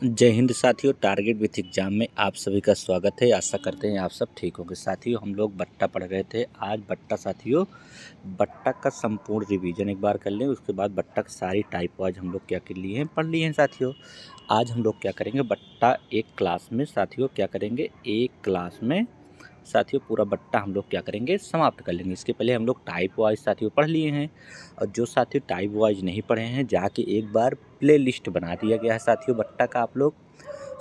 जय हिंद साथियों। Target with exam में आप सभी का स्वागत है। आशा करते हैं आप सब ठीक होंगे। साथियों, हम लोग बट्टा पढ़ रहे थे। आज बट्टा साथियों, बट्टा का संपूर्ण रिवीजन एक बार कर लें। उसके बाद बट्टा की सारी टाइप वाइज हम लोग क्या कर लिए हैं, पढ़ लिए हैं साथियों। आज हम लोग क्या करेंगे, बट्टा एक क्लास में साथियों क्या करेंगे, एक क्लास में साथियों पूरा बट्टा हम लोग क्या करेंगे, समाप्त कर लेंगे। इसके पहले हम लोग टाइप वाइज साथियों पढ़ लिए हैं, और जो साथियों टाइप वाइज नहीं पढ़े हैं, जाके एक बार प्ले लिस्ट बना दिया गया है साथियों बट्टा का। आप लोग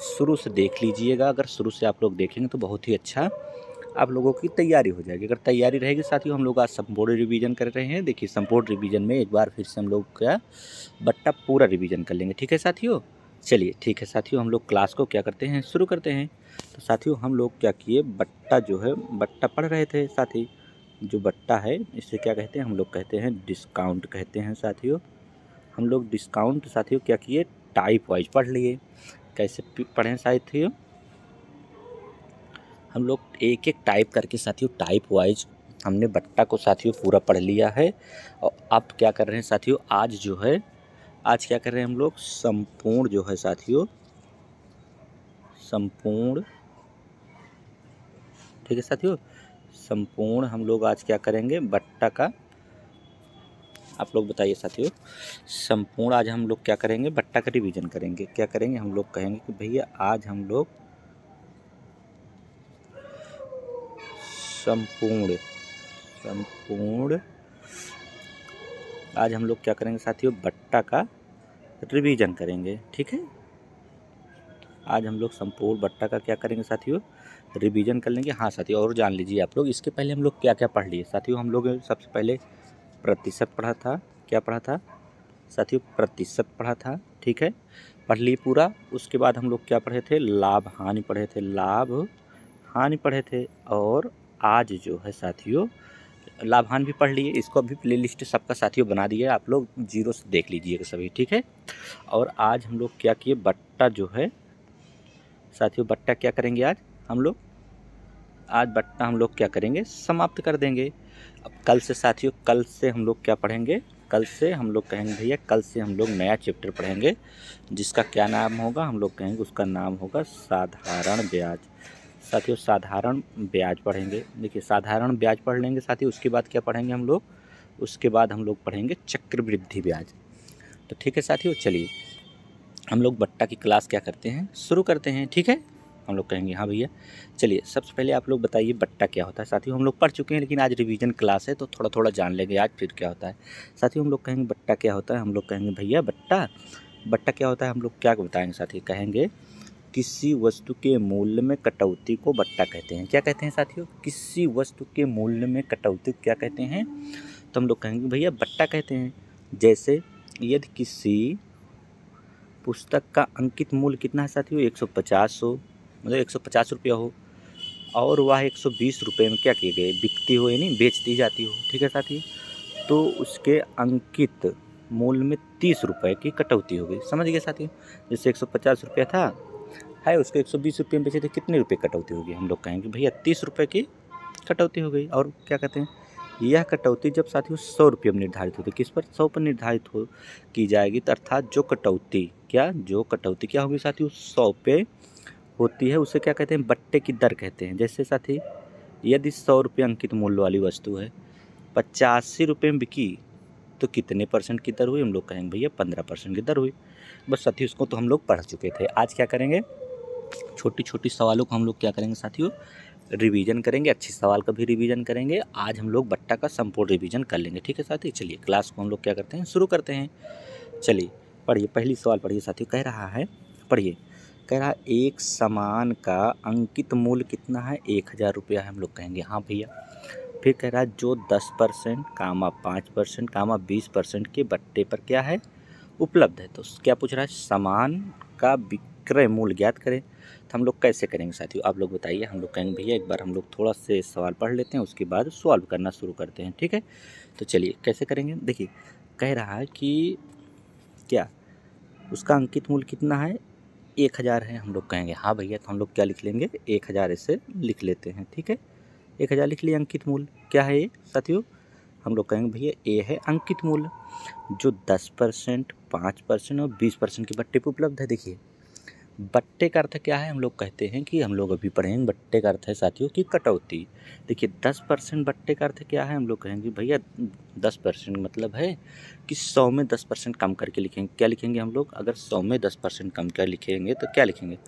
शुरू से देख लीजिएगा। अगर शुरू से आप लोग देखेंगे तो बहुत ही अच्छा आप लोगों की तैयारी हो जाएगी। अगर तैयारी रहेगी साथियों, हम लोग आज संपूर्ण रिवीजन कर रहे हैं। देखिए, संपूर्ण रिवीजन में एक बार फिर से हम लोग क्या बट्टा पूरा रिवीजन कर लेंगे। ठीक है साथियों, चलिए ठीक है साथियों, हम लोग क्लास को क्या करते हैं, शुरू करते हैं। तो साथियों, हम लोग क्या किए, बट्टा जो है बट्टा पढ़ रहे थे साथी। जो बट्टा है इसे क्या कहते हैं, हम लोग कहते हैं डिस्काउंट कहते हैं साथियों। हम लोग डिस्काउंट साथियों क्या किए, टाइप वाइज पढ़ लिए। कैसे पढ़ें साथियों, हम लोग एक एक टाइप करके साथियों टाइप वाइज हमने बट्टा को साथियों पूरा पढ़ लिया है। और अब क्या कर रहे हैं साथियों, आज जो है, आज क्या कर रहे हैं हम लोग, संपूर्ण जो है साथियों, संपूर्ण, ठीक है साथियों, संपूर्ण हम लोग आज क्या करेंगे बट्टा का। आप लोग बताइए साथियों, संपूर्ण आज हम लोग क्या करेंगे, बट्टा का रिवीजन करेंगे। क्या करेंगे, हम लोग कहेंगे कि भैया आज हम लोग संपूर्ण संपूर्ण आज हम लोग क्या करेंगे साथियों, बट्टा का रिवीजन करेंगे। ठीक है, आज हम लोग संपूर्ण बट्टा का क्या करेंगे साथियों, रिवीजन कर लेंगे। हाँ साथियों, और जान लीजिए आप लोग, इसके पहले हम लोग क्या क्या पढ़ लिए साथियों। हम लोग सबसे पहले प्रतिशत पढ़ा था। क्या पढ़ा था साथियों, प्रतिशत पढ़ा था। ठीक है, पढ़ लिए पूरा। उसके बाद हम लोग क्या पढ़े थे, लाभ हानि पढ़े थे, लाभ हानि पढ़े थे। और आज जो है साथियों, लाभ हानि भी पढ़ लिए। इसको अभी प्ले लिस्ट सबका साथियों बना दिया, आप लोग जीरो से देख लीजिएगा सभी। ठीक है, और आज हम लोग क्या किए, बट्टा जो है साथियों, बट्टा क्या करेंगे आज हम लोग, आज बट्टा हम लोग क्या करेंगे, समाप्त कर देंगे। अब कल से साथियों, कल से हम लोग क्या पढ़ेंगे, कल से हम लोग कहेंगे भैया, कल से हम लोग नया चैप्टर पढ़ेंगे, जिसका क्या नाम होगा, हम लोग कहेंगे उसका नाम होगा साधारण ब्याज। साथियों, साधारण ब्याज पढ़ेंगे। देखिए, साधारण ब्याज पढ़ लेंगे साथियों। उसके बाद क्या पढ़ेंगे हम लोग, उसके बाद हम लोग पढ़ेंगे चक्रवृद्धि ब्याज। तो ठीक है साथियों, चलिए हम लोग बट्टा की क्लास क्या करते हैं, शुरू करते हैं। ठीक है, हम लोग कहेंगे हाँ भैया। चलिए, सबसे पहले आप लोग बताइए बट्टा क्या होता है साथियों। हम लोग पढ़ चुके हैं, लेकिन आज रिवीजन क्लास है तो थोड़ा थोड़ा जान लेंगे आज फिर क्या होता है साथियों। हम लोग कहेंगे बट्टा क्या होता है, हम लोग कहेंगे भैया बट्टा, बट्टा क्या होता है, हम लोग क्या बताएंगे साथियों, कहेंगे किसी वस्तु के मूल्य में कटौती को बट्टा कहते हैं। क्या कहते हैं साथियों, किसी वस्तु के मूल्य में कटौती क्या कहते हैं, तो हम लोग कहेंगे भैया बट्टा कहते हैं। जैसे यदि किसी पुस्तक का अंकित मूल्य कितना है साथियों, 150 हो, मतलब 150 रुपया हो, और वह 120 रुपये में क्या किए गए, बिकती हो, यानी बेच दी जाती हो। ठीक है साथियों, तो उसके अंकित मूल्य में 30 रुपये की कटौती हो गई। समझ गए साथियों, जैसे 150 रुपया था है, उसको 120 रुपये में बेचे थे, कितने रुपये कटौती होगी, हम लोग कहेंगे भैया 30 रुपये की कटौती हो गई। और क्या कहते हैं, यह कटौती जब साथियों 100 रुपये में निर्धारित होती है, किस पर, 100 पर निर्धारित हो की जाएगी, तो अर्थात जो कटौती क्या, जो कटौती क्या होगी साथियों, 100 पे होती है, उसे क्या कहते हैं, बट्टे की दर कहते हैं। जैसे साथी, यदि 100 रुपये अंकित मूल्य वाली वस्तु है, 85 रुपये में बिकी, तो कितने परसेंट की दर हुई, हम लोग कहेंगे भैया 15% की दर हुई। बस साथियों, उसको तो हम लोग पढ़ चुके थे। आज क्या करेंगे, छोटी छोटी सवालों को हम लोग क्या करेंगे साथियों, रिवीजन करेंगे। अच्छे सवाल का भी रिवीजन करेंगे। आज हम लोग बट्टा का संपूर्ण रिवीजन कर लेंगे। ठीक है साथी, चलिए क्लास को हम लोग क्या करते हैं, शुरू करते हैं। चलिए पढ़िए, पहली सवाल पढ़िए साथियों। कह रहा है, पढ़िए, कह रहा है एक सामान का अंकित मूल्य कितना है, 1000 रुपया है। हम लोग कहेंगे हाँ भैया। फिर कह रहा है जो 10% कामा 5% कामा 20% के बट्टे पर क्या है, उपलब्ध है। तो क्या पूछ रहा है, सामान का विक्रय मूल्य ज्ञात करें। तो हम लोग कैसे करेंगे साथियों, आप लोग बताइए। हम लोग कहेंगे भैया एक बार हम लोग थोड़ा से सवाल पढ़ लेते हैं, उसके बाद सॉल्व करना शुरू करते हैं। ठीक है, तो चलिए कैसे करेंगे। देखिए, कह रहा है कि क्या उसका अंकित मूल्य कितना है, 1000 है। हम लोग कहेंगे हाँ भैया। तो हम लोग क्या लिख लेंगे, 1000 ऐसे लिख लेते हैं। ठीक है, 1000 लिख लिया। अंकित मूल्य क्या है ये साथियों, हम लोग कहेंगे भैया ए है अंकित मूल्य, जो 10%, 5% और 20% के बट्टे पर उपलब्ध है। देखिए, बट्टे का अर्थ क्या है, हम लोग कहते हैं कि हम लोग अभी पढ़ेंगे बट्टे का अर्थ है साथियों की कटौती। देखिए 10% बट्टे का अर्थ क्या है, हम लोग कहेंगे भैया 10% मतलब है कि 100 में 10% कम करके लिखेंगे। क्या लिखेंगे हम लोग, अगर 100 में 10% कम कर लिखेंगे तो क्या लिखेंगे,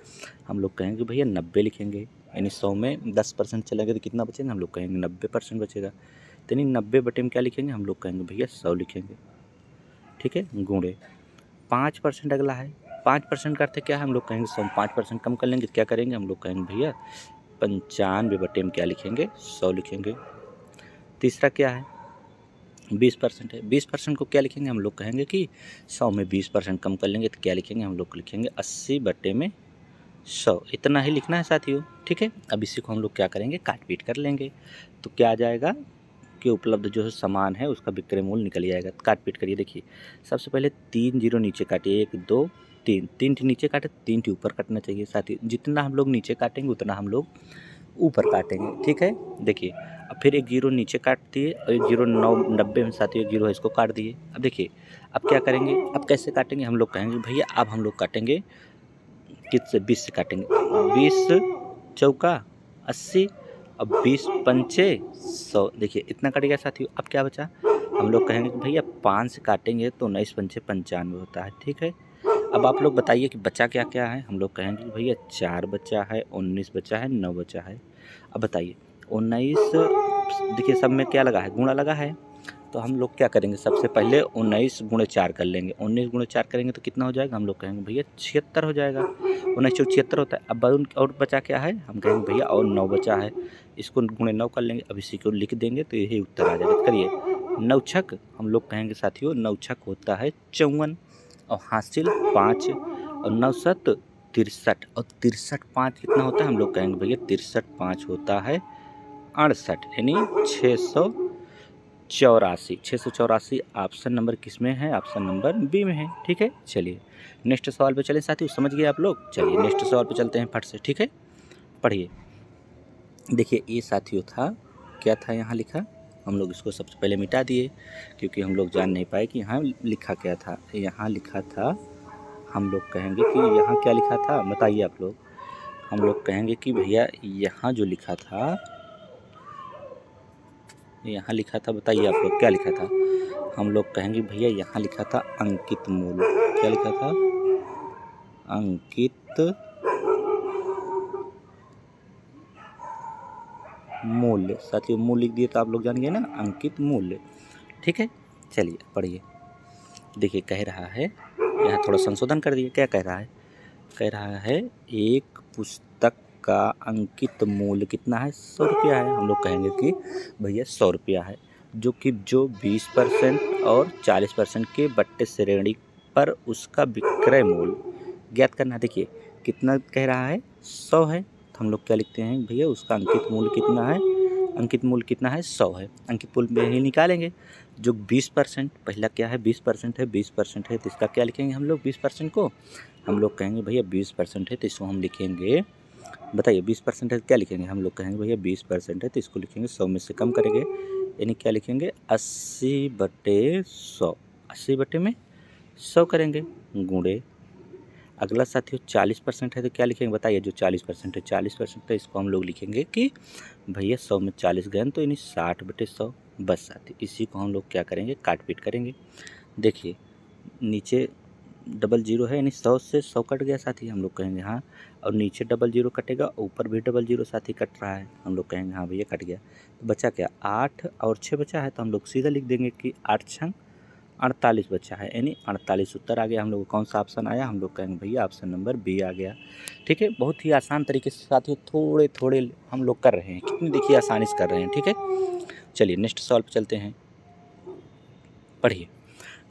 हम लोग कहेंगे भैया 90 लिखेंगे। यानी 100 में 10% चलेंगे तो कितना बचेगा, हम लोग कहेंगे 90% बचेगा। तो यानी 90 बटे में क्या लिखेंगे, हम लोग कहेंगे भैया 100 लिखेंगे। ठीक है, गुणे 5% अगला है। 5% का अर्थ क्या है, हम लोग कहेंगे 5% कम कर लेंगे, क्या करेंगे, हम लोग कहेंगे भैया 95 बटे में क्या लिखेंगे, 100 लिखेंगे। तीसरा क्या है, 20% है। 20% को क्या लिखेंगे, हम लोग कहेंगे कि 100 में 20% कम कर लेंगे तो क्या लिखेंगे, हम लोग लिखेंगे 80 बटे में 100। इतना ही लिखना है साथियों। ठीक है, अब इसी को हम लोग क्या करेंगे, काट पीट कर लेंगे। तो क्या आ जाएगा कि उपलब्ध जो सामान है उसका विक्रय मूल्य निकल जाएगा। काट पीट करिए, देखिए सबसे पहले 3 जीरो नीचे काटिए, 1 2 3, 3 नीचे काटे, 3 ऊपर काटना चाहिए साथी। जितना हम लोग नीचे काटेंगे उतना हम लोग ऊपर काटेंगे। ठीक है, देखिए अब फिर 1 जीरो नीचे काट दिए और 1 जीरो 90 में साथी 1 जीरो है, इसको काट दिए। अब देखिए अब क्या करेंगे, अब कैसे काटेंगे, हम लोग कहेंगे भैया अब हम लोग काटेंगे किससे, 20 से काटेंगे। 20 चौका 80 और 20 पंचे 100। देखिए इतना कट गया साथियों। अब क्या बचा, हम लोग कहेंगे कि भैया 5 से काटेंगे तो 19 पंचे 95 होता है। ठीक है, अब आप लोग बताइए कि बचा क्या क्या है, हम लोग कहेंगे कि भैया 4 बचा है, 19 बचा है, 9 बचा है। अब बताइए 19, देखिए सब में क्या लगा है, गुणा लगा है। तो हम लोग क्या करेंगे, सबसे पहले 19 गुणे 4 कर लेंगे। 19 गुणे 4 करेंगे तो कितना हो जाएगा, हम लोग कहेंगे भैया 76 हो जाएगा। 19 चौक 76 होता है। अब और बचा क्या है, हम कहेंगे भैया और 9 बचा है, इसको गुणे 9 कर लेंगे। अब इसी को लिख देंगे तो यही उत्तर आ जाएगा। करिए 9 छक, हम लोग कहेंगे साथियों 9 छक होता है 54 और हासिल 5 और 9 7 63 और 63 5 कितना होता है, हम लोग कहेंगे भैया 63 5 होता है 68, यानी 684। 684 ऑप्शन नंबर किस में है, ऑप्शन नंबर बी में है। ठीक है, चलिए नेक्स्ट सवाल पे चलें साथियों, समझ गए आप लोग। चलिए नेक्स्ट सवाल पे चलते हैं फट से। ठीक है, पढ़िए। देखिए ये साथियों था, क्या था यहाँ लिखा, हम लोग इसको सबसे पहले मिटा दिए क्योंकि हम लोग जान नहीं पाए कि यहाँ लिखा क्या था। यहाँ लिखा था, हम लोग कहेंगे कि यहाँ क्या लिखा था, बताइए आप लोग। हम लोग कहेंगे कि भैया यहाँ जो लिखा था, यहाँ लिखा था, बताइए आप लोग क्या लिखा था। हम लोग कहेंगे भैया यहाँ लिखा था अंकित मूल्य। क्या लिखा था, अंकित मूल्य। साथियों मूल्य लिख दिए तो आप लोग जान गए ना, अंकित मूल्य। ठीक है, चलिए पढ़िए। देखिए कह रहा है, यहाँ थोड़ा संशोधन कर दिए। क्या कह रहा है, कह रहा है एक पुस्तक का अंकित मूल्य कितना है, 100 रुपया है। हम लोग कहेंगे कि भैया 100 रुपया है, जो 20% और 40% के बट्टे श्रेणी पर उसका विक्रय मूल्य ज्ञात करना। देखिए कितना कह रहा है, 100 है, तो हम लोग क्या लिखते हैं भैया उसका अंकित मूल्य कितना है, अंकित मूल्य कितना है, 100 है। अंकित मूल्य में ही निकालेंगे। जो 20%, पहला क्या है 20% है, 20% है तो इसका क्या लिखेंगे हम लोग, 20% को हम लोग कहेंगे भैया 20% है तो इसको हम लिखेंगे, बताइए 20% है तो क्या लिखेंगे, हम लोग कहेंगे भैया 20% है तो इसको लिखेंगे 100 में से कम करेंगे, यानी क्या लिखेंगे 80 बटे 100। 80 बटे में 100 करेंगे, गुणे अगला साथियों 40% है तो क्या लिखेंगे, बताइए जो 40% है, 40% तो इसको हम लोग लिखेंगे कि भैया 100 में 40 गए तो यानी 60 बटे 100। बस साथी इसी को हम लोग क्या करेंगे, काट पीट करेंगे। देखिए नीचे डबल जीरो है, यानी 100 से 100 कट गया साथी, हम लोग कहेंगे हाँ। और नीचे डबल जीरो कटेगा, ऊपर भी डबल जीरो साथी कट रहा है, हम लोग कहेंगे हाँ भैया कट गया। तो बचा क्या, 8 और 6 बचा है, तो हम लोग सीधा लिख देंगे कि 8 छंग 48 बचा है, यानी 48 उत्तर आ गया। हम लोग कौन सा ऑप्शन आया, हम लोग कहेंगे भैया ऑप्शन नंबर बी आ गया। ठीक है, बहुत ही आसान तरीके से साथियों थोड़े थोड़े हम लोग कर रहे हैं, कितनी देखिए आसानी से कर रहे हैं। ठीक है, चलिए नेक्स्ट सवाल पे चलते हैं, पढ़िए।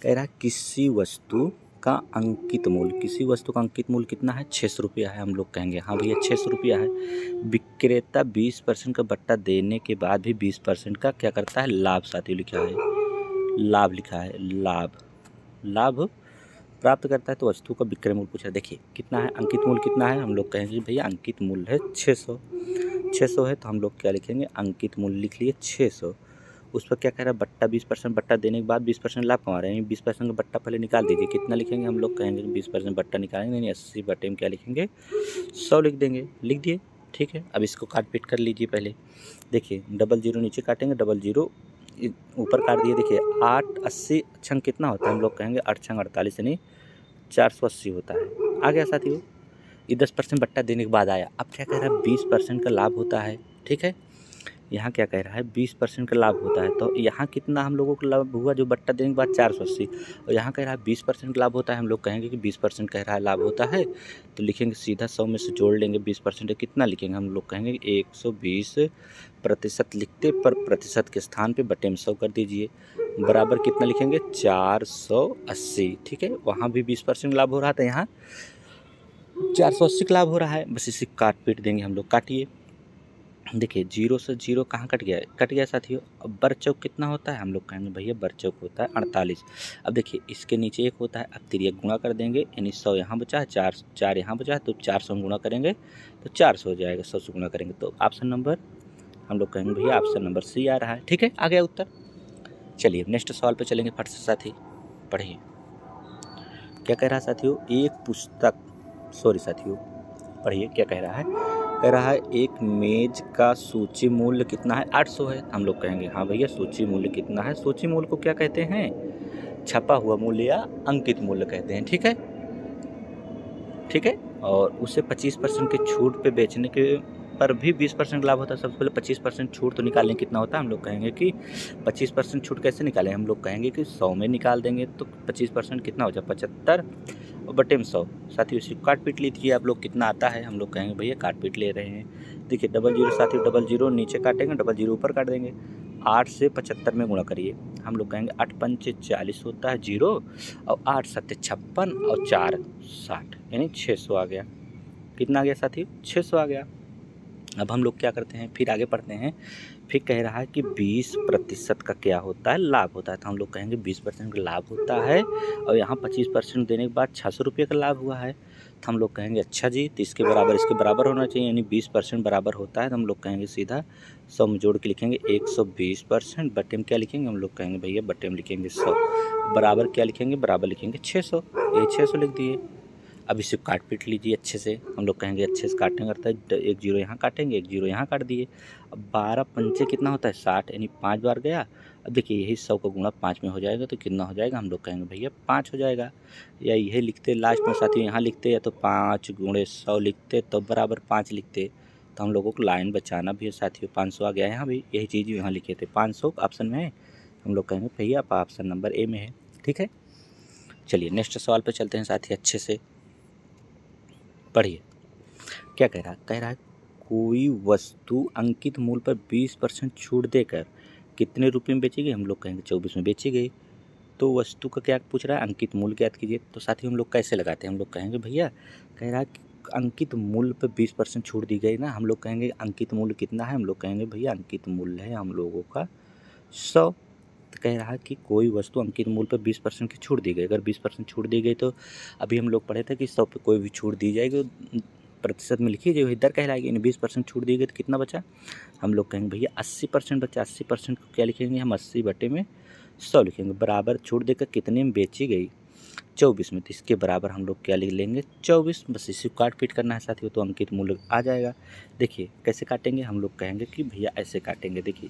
कह रहा है किसी वस्तु का अंकित मूल्य, किसी वस्तु का अंकित मूल्य कितना है, 600 रुपया है। हम लोग कहेंगे हाँ भैया 600 रुपया है। विक्रेता 20% का बट्टा देने के बाद भी 20% का क्या करता है, लाभ साथियों लिखा है, लाभ लिखा है, लाभ लाभ प्राप्त करता है। तो वस्तु का विक्रय मूल्य पूछा, देखिए कितना है, अंकित मूल्य कितना है, हम लोग कहेंगे भैया अंकित मूल्य है 600। 600 है तो हम लोग क्या लिखेंगे, अंकित मूल्य लिख लिए 600, उस पर क्या कह रहा है, बट्टा 20% बट्टा देने के बाद 20% लाभ कमा रहे हैं, 20% का बट्टा पहले निकाल दीजिए। कितना लिखेंगे हम लोग कहेंगे 20% बट्टा निकालेंगे, नहीं 80 बट्टे में क्या लिखेंगे 100 लिख देंगे, लिख दिए। ठीक है, अब इसको काट पीट कर लीजिए। पहले देखिए 00 नीचे काटेंगे, 00 ऊपर काट दिए। देखिए 8 80 छंग कितना होता है, हम लोग कहेंगे 8 छंग 48 यानी 480 होता है। आ गया साथियों, ये 10% बट्टा देने के बाद आया। अब क्या कह रहा है 20% का लाभ होता है। ठीक है, यहाँ क्या कह रहा है 20% का लाभ होता है, तो यहाँ कितना हम लोगों को लाभ हुआ जो बट्टा देने के बाद 480, और यहाँ कह रहा है 20% का लाभ होता है। हम लोग कहेंगे कि 20% कह रहा है लाभ होता है, तो लिखेंगे सीधा 100 में से जोड़ लेंगे 20%, कितना लिखेंगे हम लोग कहेंगे 120% लिखते, पर प्रतिशत के स्थान पे बटे में 100 कर दीजिए, बराबर कितना लिखेंगे 480। ठीक है, वहाँ भी 20% लाभ हो रहा था, यहाँ 480 का लाभ हो रहा है। बस इसे काट पीट देंगे हम लोग, काटिए। देखिए 0 से 0 कहाँ कट गया है, कट गया साथियों। अब बर चौक कितना होता है, हम लोग कहेंगे भैया बर चौक होता है 48। अब देखिए इसके नीचे 1 होता है, अब तिरिया गुणा कर देंगे, यानी 100 यहाँ बचा है, 4 यहाँ बचा है, तो 400 में गुणा करेंगे तो 400 हो जाएगा, 100 से गुणा करेंगे तो ऑप्शन नंबर हम लोग कहेंगे भैया ऑप्शन नंबर सी आ रहा है। ठीक है, आ गया उत्तर। चलिए नेक्स्ट सवाल पर चलेंगे फट से साथी, पढ़िए क्या कह रहा है साथियों। एक पुस्तक, सॉरी साथियों, पढ़िए क्या कह रहा है। कह रहा है एक मेज का सूची मूल्य कितना है, 800 है। हम लोग कहेंगे हाँ भैया सूची मूल्य कितना है। सूची मूल्य को क्या कहते हैं, छपा हुआ मूल्य या अंकित मूल्य कहते हैं। ठीक है, ठीक है, और उसे 25% के छूट पे बेचने के पर भी 20% लाभ होता है। सबसे पहले 25% छूट तो निकालें, कितना होता है हम लोग कहेंगे कि 25% छूट कैसे निकालें, हम लोग कहेंगे कि 100 में निकाल देंगे, तो 25% कितना हो जाए 75 और बटे में 100। साथियों इसी काट पीट लीजिए आप लोग, कितना आता है, हम लोग कहेंगे भैया काट पीट ले रहे हैं। देखिए 00 साथियों, 00 नीचे काटेंगे, 00 ऊपर काट देंगे, 8 से 75 में गुणा करिए। हम लोग कहेंगे 8 पंचे 40 होता है 0, और 8 सत्ते 56 और 4 60, यानी 600 आ गया। कितना आ गया साथियों, 600 आ गया। अब हम लोग क्या करते हैं, फिर आगे पढ़ते हैं। फिर कह रहा है कि 20% का क्या होता है, लाभ होता है। तो हम लोग कहेंगे 20% का लाभ होता है, और यहाँ 25% देने के बाद 600 रुपये का लाभ हुआ है। तो हम लोग कहेंगे अच्छा जी, तो इसके बराबर होना चाहिए, यानी 20% बराबर होता है। तो हम लोग कहेंगे सीधा 100 में जोड़ के लिखेंगे 120%, बटे में क्या लिखेंगे, हम लोग कहेंगे भैया बटे में लिखेंगे 100, बराबर क्या लिखेंगे, बराबर लिखेंगे 600, ये 600 लिख दिए। अब इसे काट पीट लीजिए अच्छे से, हम लोग कहेंगे अच्छे से काटने करता है। 1 0 यहाँ काटेंगे, 1 0 यहाँ काट दिए। अब 12 पंचे कितना होता है 60, यानी 5 बार गया। अब देखिए यही 100 का गुणा 5 में हो जाएगा, तो कितना हो जाएगा, हम लोग कहेंगे भैया 5 हो जाएगा। या यही लिखते लास्ट में साथियों, यहाँ लिखते, या तो 5 गुणे 100 लिखते, तो बराबर 5 लिखते, तो हम लोगों को लाइन बचाना भी है साथियों। 500 आ गया, यहाँ भी यही चीज़ यहाँ लिखे थे, 500 ऑप्शन में है। हम लोग कहेंगे भैया आप ऑप्शन नंबर ए में है। ठीक है, चलिए नेक्स्ट सवाल पर चलते हैं साथी, अच्छे से पढ़िए क्या कह रहा है। कह रहा है कोई वस्तु अंकित मूल्य पर 20% छूट देकर कितने रुपए में बेची गई, हम लोग कहेंगे 24 में बेची गई। तो वस्तु का क्या पूछ रहा है, अंकित मूल्य ज्ञात कीजिए। तो साथ ही हम लोग कैसे लगाते हैं, हम लोग कहेंगे भैया, कह रहा है कि अंकित मूल्य पर 20% छूट दी गई ना, हम लोग कहेंगे अंकित मूल्य कितना है, हम लोग कहेंगे भैया अंकित मूल्य है हम लोगों का 100। तो कह रहा है कि कोई वस्तु अंकित मूल्य पर 20% की छूट दी गई। अगर 20% छूट दी गई, तो अभी हम लोग पढ़े थे कि 100 पे कोई भी छूट दी जाएगी प्रतिशत में लिखिए, जो दर कहलाएगी। यानी 20% छूट दी गई तो कितना बचा, हम लोग कहेंगे भैया 80% बचा। 80% को क्या लिखेंगे हम, 80 बटे में 100 लिखेंगे, बराबर छूट देकर कितने में बेची गई 24 में, तो इसके बराबर हम लोग क्या लिख लेंगे 24। बस इसी को काट पीट करना है साथियों, तो अंकित मूल्य आ जाएगा। देखिए कैसे काटेंगे, हम लोग कहेंगे कि भैया ऐसे काटेंगे। देखिए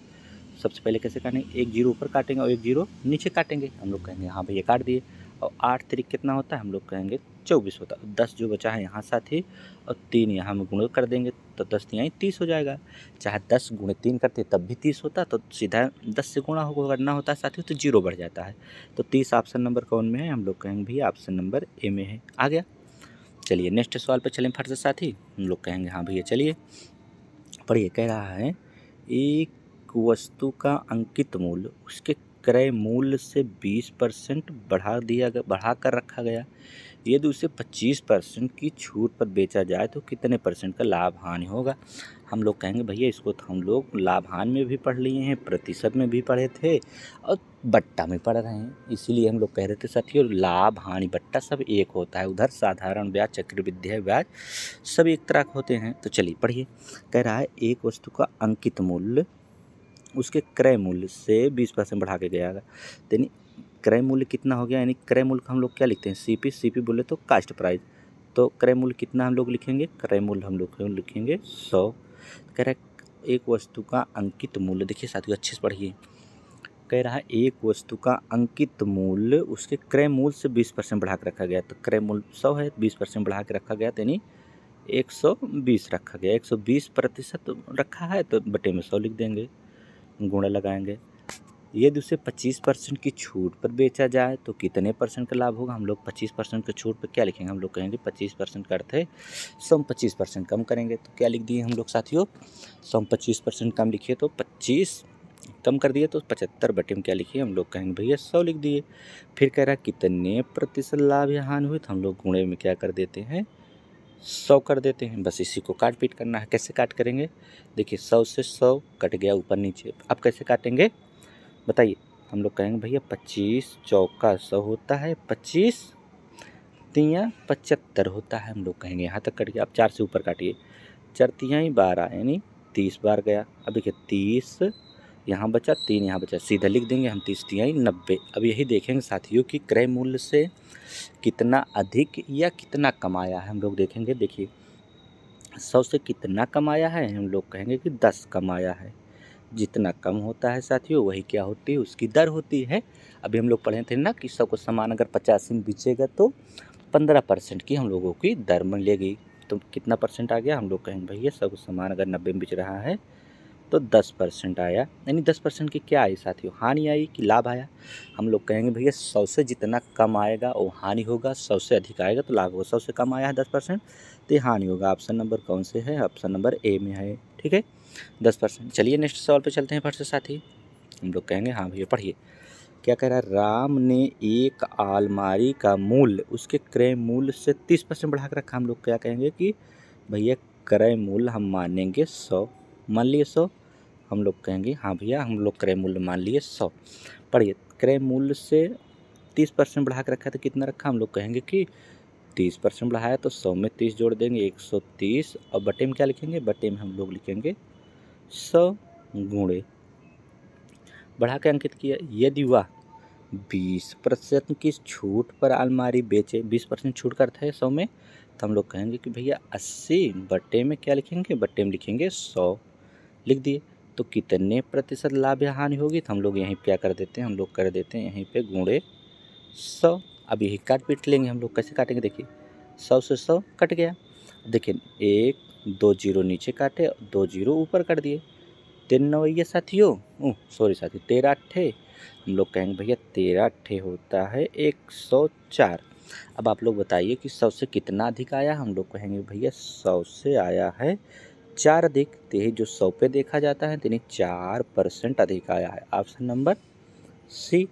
सबसे पहले कैसे काटेंगे, 1 0 ऊपर काटेंगे और 1 0 नीचे काटेंगे। हम लोग कहेंगे हाँ भैया काट दिए। और 8 तिरिक कितना होता है, हम लोग कहेंगे 24 होता है। 10 जो बचा है यहाँ साथी, और 3 यहाँ में गुणा कर देंगे, तो 10 यहाँ 30 हो जाएगा। चाहे 10 गुणे 3 करते तब भी 30 होता, तो सीधा 10 से गुणा करना होता है साथियों, तो 0 बढ़ जाता है। तो 30 ऑप्शन नंबर कौन में है, हम लोग कहेंगे भैया ऑप्शन नंबर ए में है। आ गया। चलिए नेक्स्ट सवाल पर चलें फट से साथी, हम लोग कहेंगे हाँ भैया चलिए पढ़िए। कह रहा है एक वस्तु का अंकित मूल्य उसके क्रय मूल्य से 20% बढ़ा कर रखा गया। यदि उसे 25% की छूट पर बेचा जाए तो कितने % का लाभ हानि होगा। हम लोग कहेंगे भैया इसको तो हम लोग लाभ हानि में भी पढ़ लिए हैं, प्रतिशत में भी पढ़े थे, और बट्टा में पढ़ रहे हैं। इसीलिए हम लोग कह रहे थे साथियों लाभ हानि बट्टा सब एक होता है। उधर साधारण ब्याज, चक्रवृद्धि ब्याज सब एक तरह के होते हैं। तो चलिए पढ़िए। कह रहा है एक वस्तु का अंकित मूल्य उसके क्रय मूल्य से 20% बढ़ा के गया है। यानी क्रय मूल्य कितना हो गया, यानी क्रय मूल्य का हम लोग क्या लिखते हैं, सीपी बोले तो कास्ट प्राइस। तो क्रय मूल्य कितना हम लोग लिखेंगे, क्रय मूल्य हम लोग लिखेंगे 100। कह रहा है एक वस्तु का अंकित मूल्य, देखिए साथियों अच्छे से पढ़िए, कह रहा है एक वस्तु का अंकित मूल्य उसके क्रय मूल्य से 20% बढ़ा के रखा गया। तो क्रय मूल्य 100 है, 20% बढ़ा के रखा गया, यानी 120 रखा गया। 120% रखा है तो बटे में 100 लिख देंगे, गुणा लगाएंगे। यदि उसे 25% की छूट पर बेचा जाए तो कितने परसेंट का लाभ होगा। हम लोग 25% की छूट पर क्या लिखेंगे, हम लोग कहेंगे 25% का अर्थ है 125% कम करेंगे। तो क्या लिख दिए हम लोग साथियों, 125% कम लिखिए तो 25 कम कर दिए तो 75 बटे में क्या लिखिए, हम लोग कहेंगे भैया 100 लिख दिए। फिर कह रहा है कितने प्रतिशत लाभ या हानि हुई, तो हम लोग गुणे में क्या कर देते हैं, 100 कर देते हैं। बस इसी को काट पीट करना है। कैसे काट करेंगे, देखिए 100 से 100 कट गया ऊपर नीचे। अब कैसे काटेंगे बताइए, हम लोग कहेंगे भैया 25 चौका 100 होता है, 25 तियाँ 75 होता है। हम लोग कहेंगे यहाँ तक कट गया। अब 4 से ऊपर काटिए, 4 तियाँ 12 यानी 30 बार गया। अब देखिए 30 यहाँ बचा, 3 यहाँ बचा, सीधा लिख देंगे हम 30 तियाँ 90। अब यही देखेंगे साथियों कि क्रय मूल्य से कितना अधिक या कितना कम आया है, हम लोग देखेंगे। देखिए 100 से कितना कम आया है, हम लोग कहेंगे कि 10 कम आया है। जितना कम होता है साथियों वही क्या होती है, उसकी दर होती है। अभी हम लोग पढ़े थे ना कि 100 को सामान अगर 85 में बेचेगा तो 15% की हम लोगों की दर मिलेगी। तो कितना परसेंट आ गया, हम लोग कहेंगे भैया 100 को सामान अगर 90 में बेच रहा है तो 10% आया। यानी 10% की क्या आई साथियों, हानि आई कि लाभ आया। हम लोग कहेंगे भैया 100 से जितना कम आएगा वो हानि होगा, 100 से अधिक आएगा तो लाभ होगा। 100 से कम आया है 10% तो हानि होगा। ऑप्शन नंबर कौन से है, ऑप्शन नंबर ए में है, ठीक है 10%। चलिए नेक्स्ट सवाल पे चलते हैं फट से साथी। हम लोग कहेंगे हाँ भैया पढ़िए, क्या कह रहा है, राम ने एक अलमारी का मूल्य उसके क्रय मूल्य से 30% बढ़ा कर रखा। हम लोग क्या कहेंगे कि भैया क्रय मूल्य हम मानेंगे 100, मान लिए 100। हम लोग कहेंगे हाँ भैया हम लोग क्रय मूल्य मान लिए 100। पढ़िए क्रय मूल्य से 30% बढ़ा कर रखा है तो कितना रखा, हम लोग कहेंगे कि 30% बढ़ाया तो 100 में 30 जोड़ देंगे 130। और बटे में क्या लिखेंगे, बटे में हम लोग लिखेंगे 100 गुणे बढ़ा के अंकित किया। यदि वह 20% की छूट पर अलमारी बेचे, 20% छूट का अर्थ है 100 में, तो हम लोग कहेंगे कि भैया 80 बटे में क्या लिखेंगे, बटे में लिखेंगे 100 लिख दिए। तो कितने प्रतिशत लाभ या हानि होगी, तो हम लोग यहीं क्या कर देते हैं, हम लोग कर देते हैं यहीं पे गुणे 100। अब यही काट पीट लेंगे हम लोग, कैसे काटेंगे देखिए 100 से 100 कट गया। देखिए 1 2 जीरो नीचे काटे, 2 जीरो ऊपर कर दिए। 3 नवैया साथियों, सॉरी साथियों 13 अट्ठे, हम लोग कहेंगे भैया 13 अट्ठे होता है 104। अब आप लोग बताइए कि 100 से कितना अधिक आया, हम लोग कहेंगे भैया 100 से आया है 4 अधिक। तो यही जो 100 पे देखा जाता है यानी 4% अधिक आया है, ऑप्शन नंबर सी,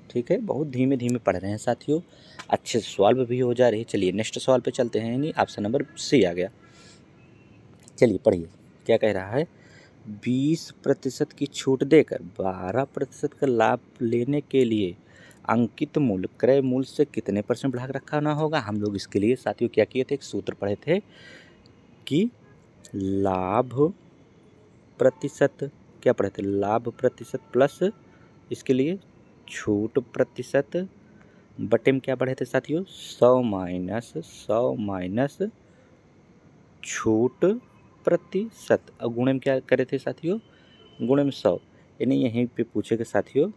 ठीक है। बहुत धीमे धीमे पढ़ रहे हैं साथियों, अच्छे से सवाल भी हो जा रही है। चलिए नेक्स्ट सवाल पे चलते हैं, यानी ऑप्शन नंबर सी आ गया। चलिए पढ़िए क्या कह रहा है, 20% की छूट देकर 12% का लाभ लेने के लिए अंकित मूल्य क्रय मूल्य से कितने परसेंट बढ़ा रखा ना होगा। हम लोग इसके लिए साथियों क्या किए थे, एक सूत्र पढ़े थे कि लाभ प्रतिशत, क्या पढ़े थे, लाभ प्रतिशत प्लस इसके लिए छूट प्रतिशत बटे में क्या पढ़े थे साथियों, 100 माइनस छूट प्रतिशत। और गुणे में क्या करे थे साथियों, गुणे में 100। यानी यहीं पे पूछेगा साथियों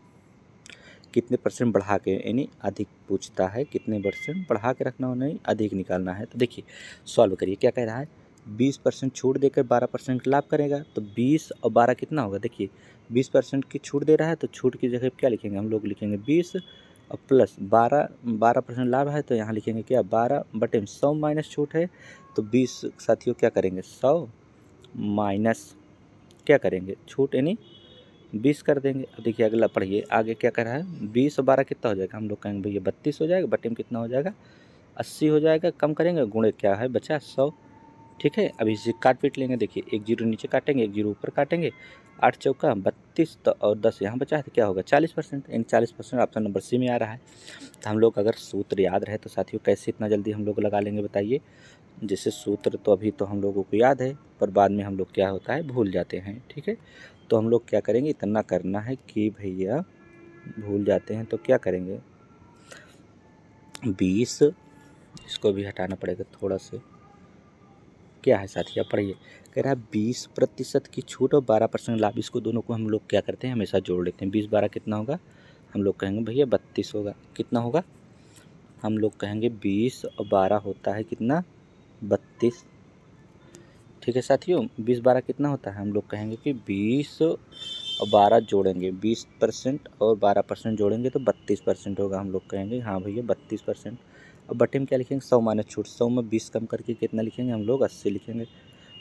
कितने परसेंट बढ़ा के, यानी अधिक पूछता है, कितने परसेंट बढ़ा के रखना हो, नहीं अधिक निकालना है। तो देखिए सॉल्व करिए, क्या कह रहा है, 20% छूट देकर 12% लाभ करेगा। तो 20 और 12 कितना होगा, देखिए 20% की छूट दे रहा है तो छूट की जगह क्या लिखेंगे, हम लोग लिखेंगे 20 और प्लस 12% लाभ है तो यहाँ लिखेंगे क्या 12 बटे में 100 माइनस छूट है तो 20 साथियों क्या करेंगे 100 माइनस क्या करेंगे छूट यानी 20 कर देंगे। अब देखिए अगला पढ़िए, आगे क्या कर रहा है, 20 और 12 कितना हो जाएगा, हम लोग कहेंगे भैया 32 हो जाएगा, बटे में कितना हो जाएगा 80 हो जाएगा, कम करेंगे गुणे क्या है बचा 100, ठीक है। अभी इसे काट पीट लेंगे, देखिए 1 जीरो नीचे काटेंगे 1 जीरो ऊपर काटेंगे, 8 चौका 32 तो और 10 यहाँ बचा है तो क्या होगा 40%, यानी 40% ऑप्शन नंबर सी में आ रहा है। तो हम लोग अगर सूत्र याद रहे तो साथियों कैसे इतना जल्दी हम लोग लगा लेंगे बताइए। जैसे सूत्र तो अभी तो हम लोगों को याद है, पर बाद में हम लोग क्या होता है भूल जाते हैं, ठीक है। तो हम लोग क्या करेंगे, इतना करना है कि भैया भूल जाते हैं तो क्या करेंगे, 20, इसको भी हटाना पड़ेगा थोड़ा से, क्या है साथिया पढ़िए, कह रहा है 20% की छूट और 12% लाभ, इसको दोनों को हम लोग क्या करते हैं हमेशा जोड़ लेते हैं। 20 12 कितना होगा, हम लोग कहेंगे भैया 32 होगा। कितना होगा, हम लोग कहेंगे 20 और 12 होता है कितना, 32, ठीक है साथियों। 20 12 कितना होता है, हम लोग कहेंगे कि 20 और 12 जोड़ेंगे, 20% और 12% जोड़ेंगे तो 32% होगा। हम लोग कहेंगे हाँ भैया 32%। अब बटे में क्या लिखेंगे, 100 माइनस छूट, 100 में 20 कम करके कितना लिखेंगे, हम लोग 80 लिखेंगे।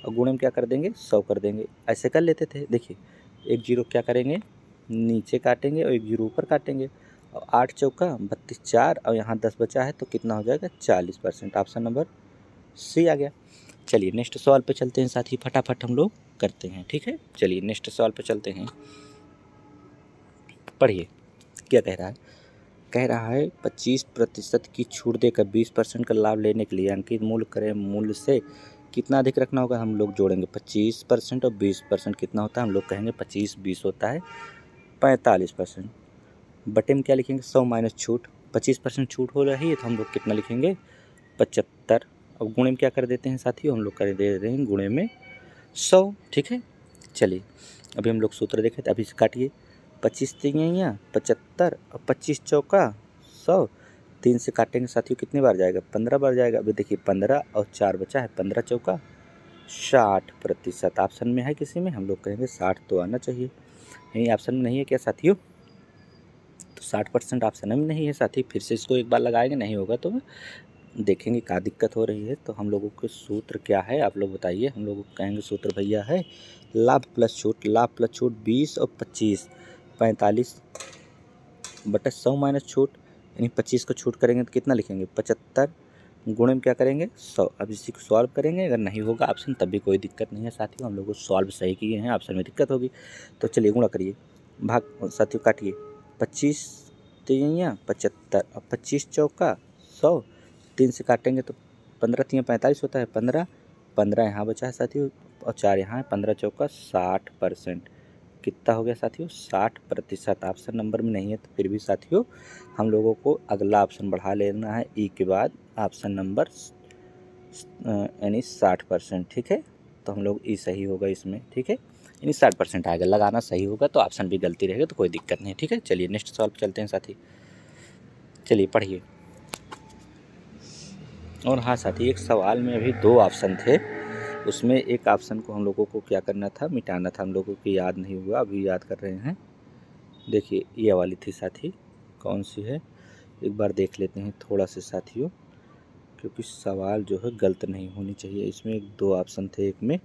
और गुणे में क्या कर देंगे, 100 कर देंगे। ऐसे कर लेते थे, देखिए एक जीरो क्या करेंगे नीचे काटेंगे और एक जीरो ऊपर काटेंगे, और 8 चौका 32 4, और यहाँ 10 बचा है तो कितना हो जाएगा 40%। ऑप्शन नंबर सी आ गया। चलिए नेक्स्ट सवाल पे चलते हैं साथी, फटाफट हम लोग करते हैं, ठीक है। चलिए नेक्स्ट सवाल पे चलते हैं, पढ़िए क्या कह रहा है। कह रहा है 25% की छूट देकर 20% का लाभ लेने के लिए अंकित मूल्य करें, मूल्य से कितना अधिक रखना होगा। हम लोग जोड़ेंगे 25% और 20% कितना होता है, हम लोग कहेंगे 25 20 होता है 45%। बटे में क्या लिखेंगे, 100 माइनस छूट, 25% छूट हो रही है तो हम लोग कितना लिखेंगे 75। अब गुणे में क्या कर देते हैं साथियों, हम लोग कर दे रहे हैं गुणे में 100, ठीक है। चलिए अभी हम लोग सूत्र देखें तो अभी से काटिए, 25 तिहैया 75 और 25 चौका 100, 3 से काटेंगे साथियों कितनी बार जाएगा, 15 बार जाएगा। अभी देखिए 15 और 4 बचा है, 15 चौका 60%। ऑप्शन में है किसी में, हम लोग कहेंगे 60 तो आना चाहिए, यही ऑप्शन में नहीं है क्या साथियों, तो 60% ऑप्शन में नहीं है साथी। फिर से इसको एक बार लगाएंगे, नहीं होगा तो देखेंगे क्या दिक्कत हो रही है। तो हम लोगों के सूत्र क्या है आप लोग बताइए, हम लोग कहेंगे सूत्र भैया है लाभ प्लस छूट, लाभ प्लस छूट 20 और 25 45 बटा 100 माइनस छूट, यानी 25 को छूट करेंगे तो कितना लिखेंगे 75, गुणे में क्या करेंगे 100। अब इसी को सॉल्व करेंगे, अगर नहीं होगा ऑप्शन तब भी कोई दिक्कत नहीं है साथियों, हम लोग सॉल्व सही किए हैं, ऑप्शन में दिक्कत होगी तो चलिए गुणा करिए, भाग साथियों काटिए, 25 तिहैया 75 और 25 चौका 100, 3 से काटेंगे तो 15 तिहैया 45 होता है, 15 15 यहाँ बचा है साथियों और 4 यहाँ है, 15 चौका 60%। कितना हो गया साथियों 60%। ऑप्शन नंबर में नहीं है तो फिर भी साथियों हम लोगों को अगला ऑप्शन बढ़ा लेना है, ई के बाद ऑप्शन नंबर यानी 60%, ठीक है। तो हम लोग ई सही होगा इसमें, ठीक है, यानी 60% आएगा, लगाना सही होगा तो ऑप्शन भी गलती रहेगा तो कोई दिक्कत नहीं है, ठीक है। चलिए नेक्स्ट सवाल पर चलते हैं साथी, चलिए पढ़िए। और हाँ साथी एक सवाल में अभी 2 ऑप्शन थे, उसमें एक ऑप्शन को हम लोगों को क्या करना था, मिटाना था, हम लोगों को याद नहीं हुआ, अभी याद कर रहे हैं। देखिए ये वाली थी साथी, कौन सी है एक बार देख लेते हैं थोड़ा से साथियों, क्योंकि सवाल जो है गलत नहीं होनी चाहिए। इसमें 2 ऑप्शन थे, एक में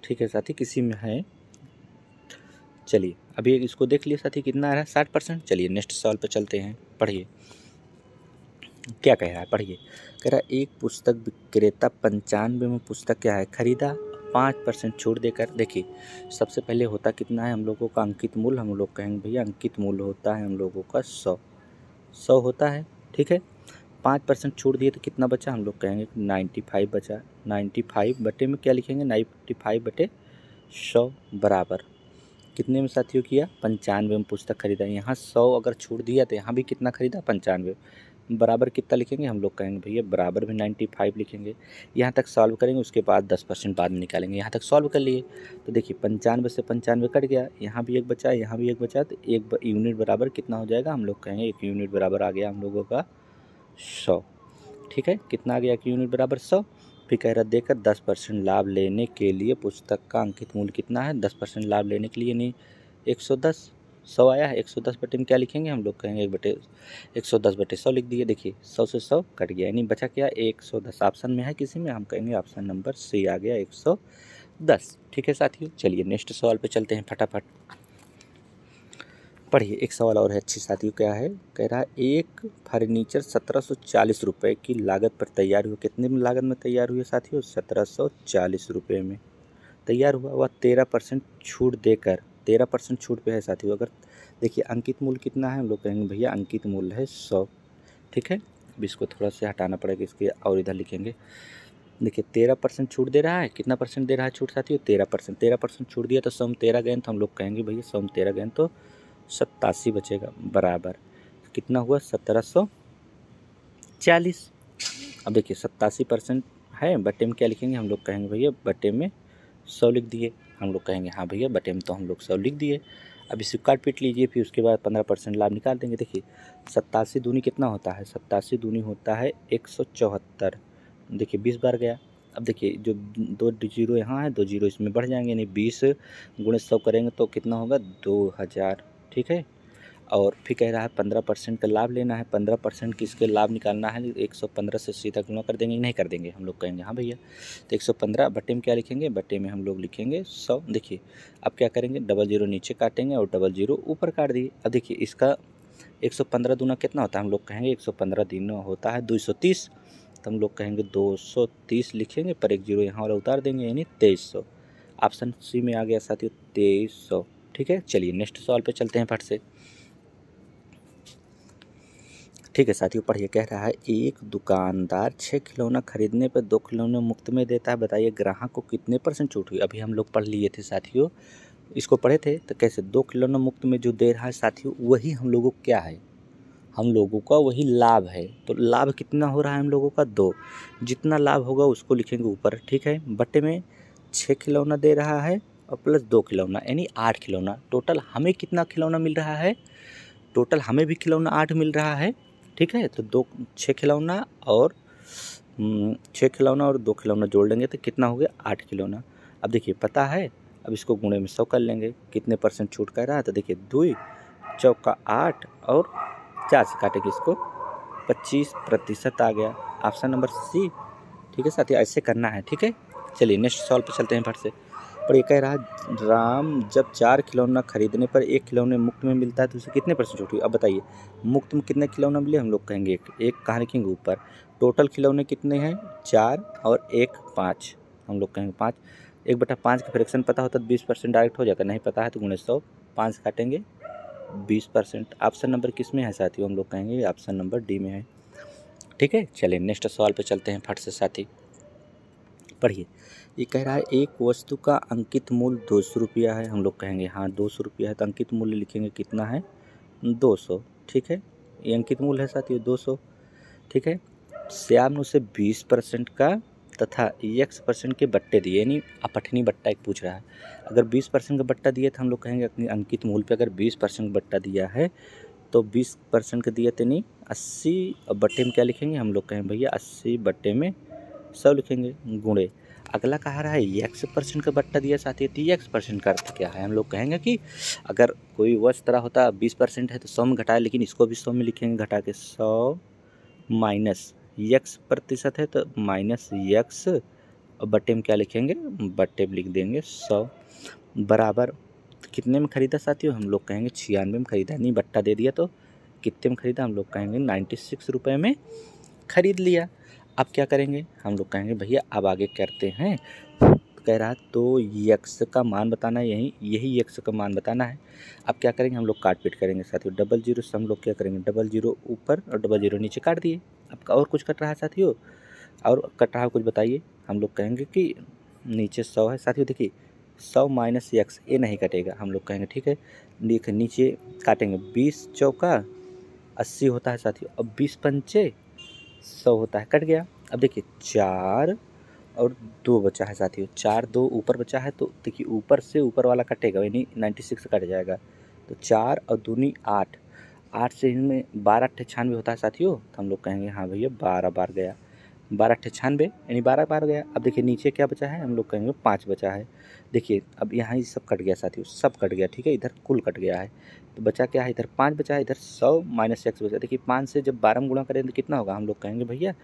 ठीक है साथी, किसी में है। चलिए अभी इसको देख लिए साथी कितना आ रहा है 60%। चलिए नेक्स्ट सवाल पर चलते हैं, पढ़िए क्या कह रहा है, पढ़िए। कह रहा है एक पुस्तक विक्रेता 95 में पुस्तक क्या है खरीदा, 5% छूट देकर। देखिए सबसे पहले होता कितना है हम लोगों का अंकित मूल्य, हम लोग कहेंगे भैया अंकित मूल्य होता है हम लोगों का 100 होता है, ठीक है। 5% छूट दिए तो कितना बचा, हम लोग कहेंगे 95 बचा। 95 बटे में क्या लिखेंगे 95 बटे 100 बराबर कितने में साथियों किया 95 में पुस्तक खरीदा। यहाँ 100 अगर छूट दिया तो यहाँ भी कितना खरीदा 95, बराबर कितना लिखेंगे, हम लोग कहेंगे भैया बराबर भी 95 लिखेंगे। यहाँ तक सॉल्व करेंगे, उसके बाद 10% बाद में निकालेंगे। यहाँ तक सॉल्व कर लिए तो देखिए 95 से 95 कट गया, यहाँ भी एक बचा, यहाँ भी एक बचा, तो एक यूनिट बराबर कितना हो जाएगा, हम लोग कहेंगे 1 यूनिट बराबर आ गया हम लोगों का 100, ठीक है। कितना आ गया 1 यूनिट बराबर 100। फिर कह रहा देकर 10% लाभ लेने के लिए पुस्तक का अंकित मूल्य कितना है, 10% लाभ लेने के लिए नहीं 110, 100 आया है, 110 बटे में क्या लिखेंगे, हम लोग कहेंगे 110 बटे 100 लिख दिए। देखिए 100 से 100 कट गया, यानी बचा क्या 110। ऑप्शन में है किसी में, हम कहेंगे ऑप्शन नंबर सी आ गया 110, ठीक है साथियों। चलिए नेक्स्ट सवाल पे चलते हैं फटाफट, पढ़िए। एक सवाल और है अच्छी साथियों, क्या है कह रहा है एक फर्नीचर 1740 रुपये की लागत पर तैयार हुआ, कितने में लागत में तैयार हुई साथियों 1740 रुपये में तैयार हुआ, वह 13% छूट देकर, 13% छूट पे है साथियों, अगर देखिए अंकित मूल्य कितना है, हम लोग कहेंगे भैया अंकित मूल्य है 100। ठीक है, अब इसको थोड़ा सा हटाना पड़ेगा इसके, और इधर लिखेंगे। देखिए 13% छूट दे रहा है, कितना परसेंट दे रहा है छूट साथियों, 13%। 13% छूट दिया तो सम 13 गए, तो हम लोग कहेंगे भैया सम 13 गए तो 87 बचेगा, बराबर कितना हुआ 1740। अब देखिए 87% है, बटे में क्या लिखेंगे, हम लोग कहेंगे भैया बटे में 100 लिख दिए। हम लोग कहेंगे हाँ भैया बटे में तो हम लोग 100 लिख दिए। अब इसको काट पीट लीजिए, फिर उसके बाद 15% लाभ निकाल देंगे। देखिए 87 दूनी कितना होता है, 87 दूनी होता है 174। देखिए 20 बार गया। अब देखिए जो 2 जीरो यहाँ है, 2 जीरो इसमें बढ़ जाएंगे, यानी 20 गुणे 100 करेंगे तो कितना होगा 2000। ठीक है, और फिर कह रहा है 15% का लाभ लेना है। 15% किसके लाभ निकालना है, 115 से सीधा गुणा कर देंगे, नहीं कर देंगे, हम लोग कहेंगे हाँ भैया। तो 115 बटे में क्या लिखेंगे, बटे में हम लोग लिखेंगे 100। देखिए अब क्या करेंगे, डबल जीरो नीचे काटेंगे और डबल जीरो ऊपर काट दिए। अब देखिए इसका 115 दूना कितना होता है, हम लोग कहेंगे 115 दूना होता है 230, तो हम लोग कहेंगे 230 लिखेंगे, पर एक जीरो यहाँ वाला उतार देंगे, यानी 2300। ऑप्शन सी में आ गया साथियों 2300। ठीक है, चलिए नेक्स्ट सवाल पे चलते हैं फट से। ठीक है साथियों, पढ़िए। कह रहा है एक दुकानदार 6 खिलौना खरीदने पर 2 खिलौने मुफ्त में देता है, बताइए ग्राहक को कितने % छूट हुई। अभी हम लोग पढ़ लिए थे साथियों, इसको पढ़े थे, तो कैसे 2 खिलौना मुफ्त में जो दे रहा है साथियों, वही हम लोगों को क्या है, हम लोगों का वही लाभ है। तो लाभ कितना हो रहा है हम लोगों का 2, जितना लाभ होगा उसको लिखेंगे ऊपर। ठीक है, बटे में 6 खिलौना दे रहा है और प्लस 2 खिलौना, यानी 8 खिलौना। टोटल हमें कितना खिलौना मिल रहा है, टोटल हमें भी खिलौना 8 मिल रहा है। ठीक है, तो 6 खिलौना और 6 खिलौना और 2 खिलौना जोड़ लेंगे तो कितना हो गया 8 खिलौना। अब देखिए पता है, अब इसको गुणे में 100 कर लेंगे, कितने % छूट कर रहा है, तो देखिए 2 चौका 8 और 4 से काटेंगे इसको 25% आ गया, ऑप्शन नंबर सी। ठीक है साथियों, ऐसे करना है। ठीक है, चलिए नेक्स्ट सवाल पे चलते हैं फट से। पर ये कह रहा है राम जब 4 खिलौना खरीदने पर 1 खिलौने मुफ्त में मिलता है तो उसे कितने % छूट हुई। अब बताइए मुफ्त में कितने खिलौना मिले, हम लोग कहेंगे एक कहाँ लिखेंगे ऊपर। टोटल खिलौने कितने हैं 4 और 1 5, हम लोग कहेंगे 5। 1/5 का फ्रैक्शन पता होता तो 20% डायरेक्ट हो जाता, नहीं पता है तो गुणे 100, 5 काटेंगे 20%। ऑप्शन नंबर किस में है साथियों, हम लोग कहेंगे ऑप्शन नंबर डी में है। ठीक है, चलिए नेक्स्ट सवाल पे चलते हैं फट से साथी, पढ़िए। ये कह रहा है एक वस्तु का अंकित मूल्य 200 रुपया है, हम लोग कहेंगे हाँ 200 रुपया है, तो अंकित मूल्य लिखेंगे कितना है 200। ठीक है, ये अंकित मूल्य है साथियों 200। ठीक है, श्याम ने उसे 20% का तथा x% के बट्टे दिए, यानी अपठनी बट्टा एक पूछ रहा है। अगर 20% का बट्टा दिए तो हम लोग कहेंगे अपनी अंकित मूल्य पे अगर 20% बट्टा दिया है तो 20% का दिया तो नहीं 80, और बट्टे में क्या लिखेंगे, हम लोग कहेंगे भैया 80 बट्टे में 100 लिखेंगे, गुणे। अगला कहा रहा है x% का बट्टा दिया साथी, तो x% का अर्थ क्या है, हम लोग कहेंगे कि अगर कोई वस्तु तरह होता 20% है तो 100 में घटाए, लेकिन इसको भी 100 में लिखेंगे घटा के 100 माइनस x% है तो माइनस x, और बट्टे में क्या लिखेंगे, बट्टे में लिख देंगे 100, बराबर कितने में खरीदा साथियों, हम लोग कहेंगे 96 में खरीदा, नहीं बट्टा दे दिया तो कितने में खरीदा, हम लोग कहेंगे 96 रुपये में खरीद लिया। अब क्या करेंगे, हम लोग कहेंगे भैया अब आगे करते हैं। कह रहा तो यक्स का मान बताना है, यही यक्स का मान बताना है। अब क्या करेंगे, हम लोग काट पीट करेंगे साथियों, डबल जीरो से हम लोग क्या करेंगे, डबल जीरो ऊपर और डबल जीरो नीचे काट दिए। अब और कुछ कट रहा है साथियों, और कट रहा है कुछ बताइए, हम लोग कहेंगे कि नीचे 100 है साथियों। देखिए 100 माइनस x, ये नहीं कटेगा, हम लोग कहेंगे ठीक है, देखिए नीचे काटेंगे 20 चौका 80 होता है साथियों, अब 20 पंचे 100 होता है, कट गया। अब देखिए 4 और 2 बचा है साथियों, 4 2 ऊपर बचा है, तो देखिए ऊपर से ऊपर वाला कटेगा, यानी 96 कट जाएगा, तो 4 और दूनी 8, 8 से इनमें 12 96 होता है साथियों, तो हम लोग कहेंगे हाँ भैया 12 बार गया, 12 96 यानी 12 बार गया। अब देखिए नीचे क्या बचा है, हम लोग कहेंगे 5 बचा है। देखिए अब यहाँ ये सब कट गया साथियों, सब कट गया, ठीक है, इधर कुल कट गया है, तो बचा क्या है, इधर 5 बचा है, इधर 100 माइनस x बचा। देखिए 5 से जब 12 में गुणा करेंगे तो कितना होगा, हम लोग कहेंगे भैया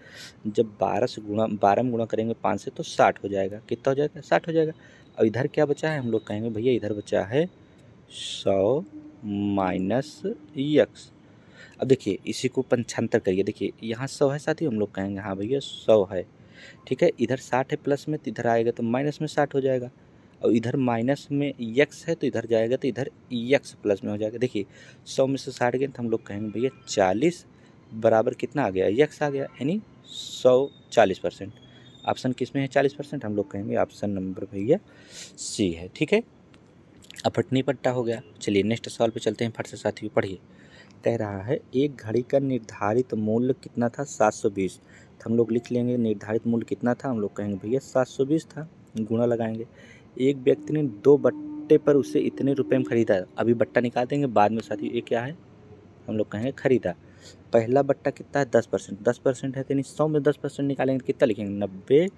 जब 12 में गुणा करेंगे 5 से तो 60 हो जाएगा, कितना हो जाएगा 60 हो जाएगा। और इधर क्या बचा है, हम लोग कहेंगे भैया इधर बचा है 100 माइनस x। अब देखिए इसी को 75 करिए, देखिए यहाँ 100 है साथियों, हम लोग कहेंगे हाँ भैया 100 है, ठीक है, इधर 60 है प्लस में, तो इधर आएगा तो माइनस में 60 हो जाएगा। और इधर माइनस में यक्स है तो इधर जाएगा तो इधर यक्स प्लस में हो जाएगा। देखिए 100 में से 60 गए तो हम लोग कहेंगे भैया 40 बराबर कितना आ गया, यक्स आ गया, यानी 100 40%। ऑप्शन किस में है 40%, हम लोग कहेंगे ऑप्शन नंबर भैया सी है। ठीक है, अपठनी पट्टा हो गया। चलिए नेक्स्ट सवाल पे चलते हैं फट से साथियों। पढ़िए, कह रहा है एक घड़ी का निर्धारित मूल्य कितना था 720। तो हम लोग लिख लेंगे निर्धारित मूल्य कितना था, हम लोग कहेंगे भैया 720 था, गुणा लगाएंगे। एक व्यक्ति ने 2 बट्टे पर उसे इतने रुपए में खरीदा, अभी बट्टा निकाल देंगे बाद में साथियों। ये क्या है, हम लोग कहेंगे खरीदा। पहला बट्टा कितना है 10%, 10% है तो 100 में 10% निकालेंगे तो कितना लिखेंगे 90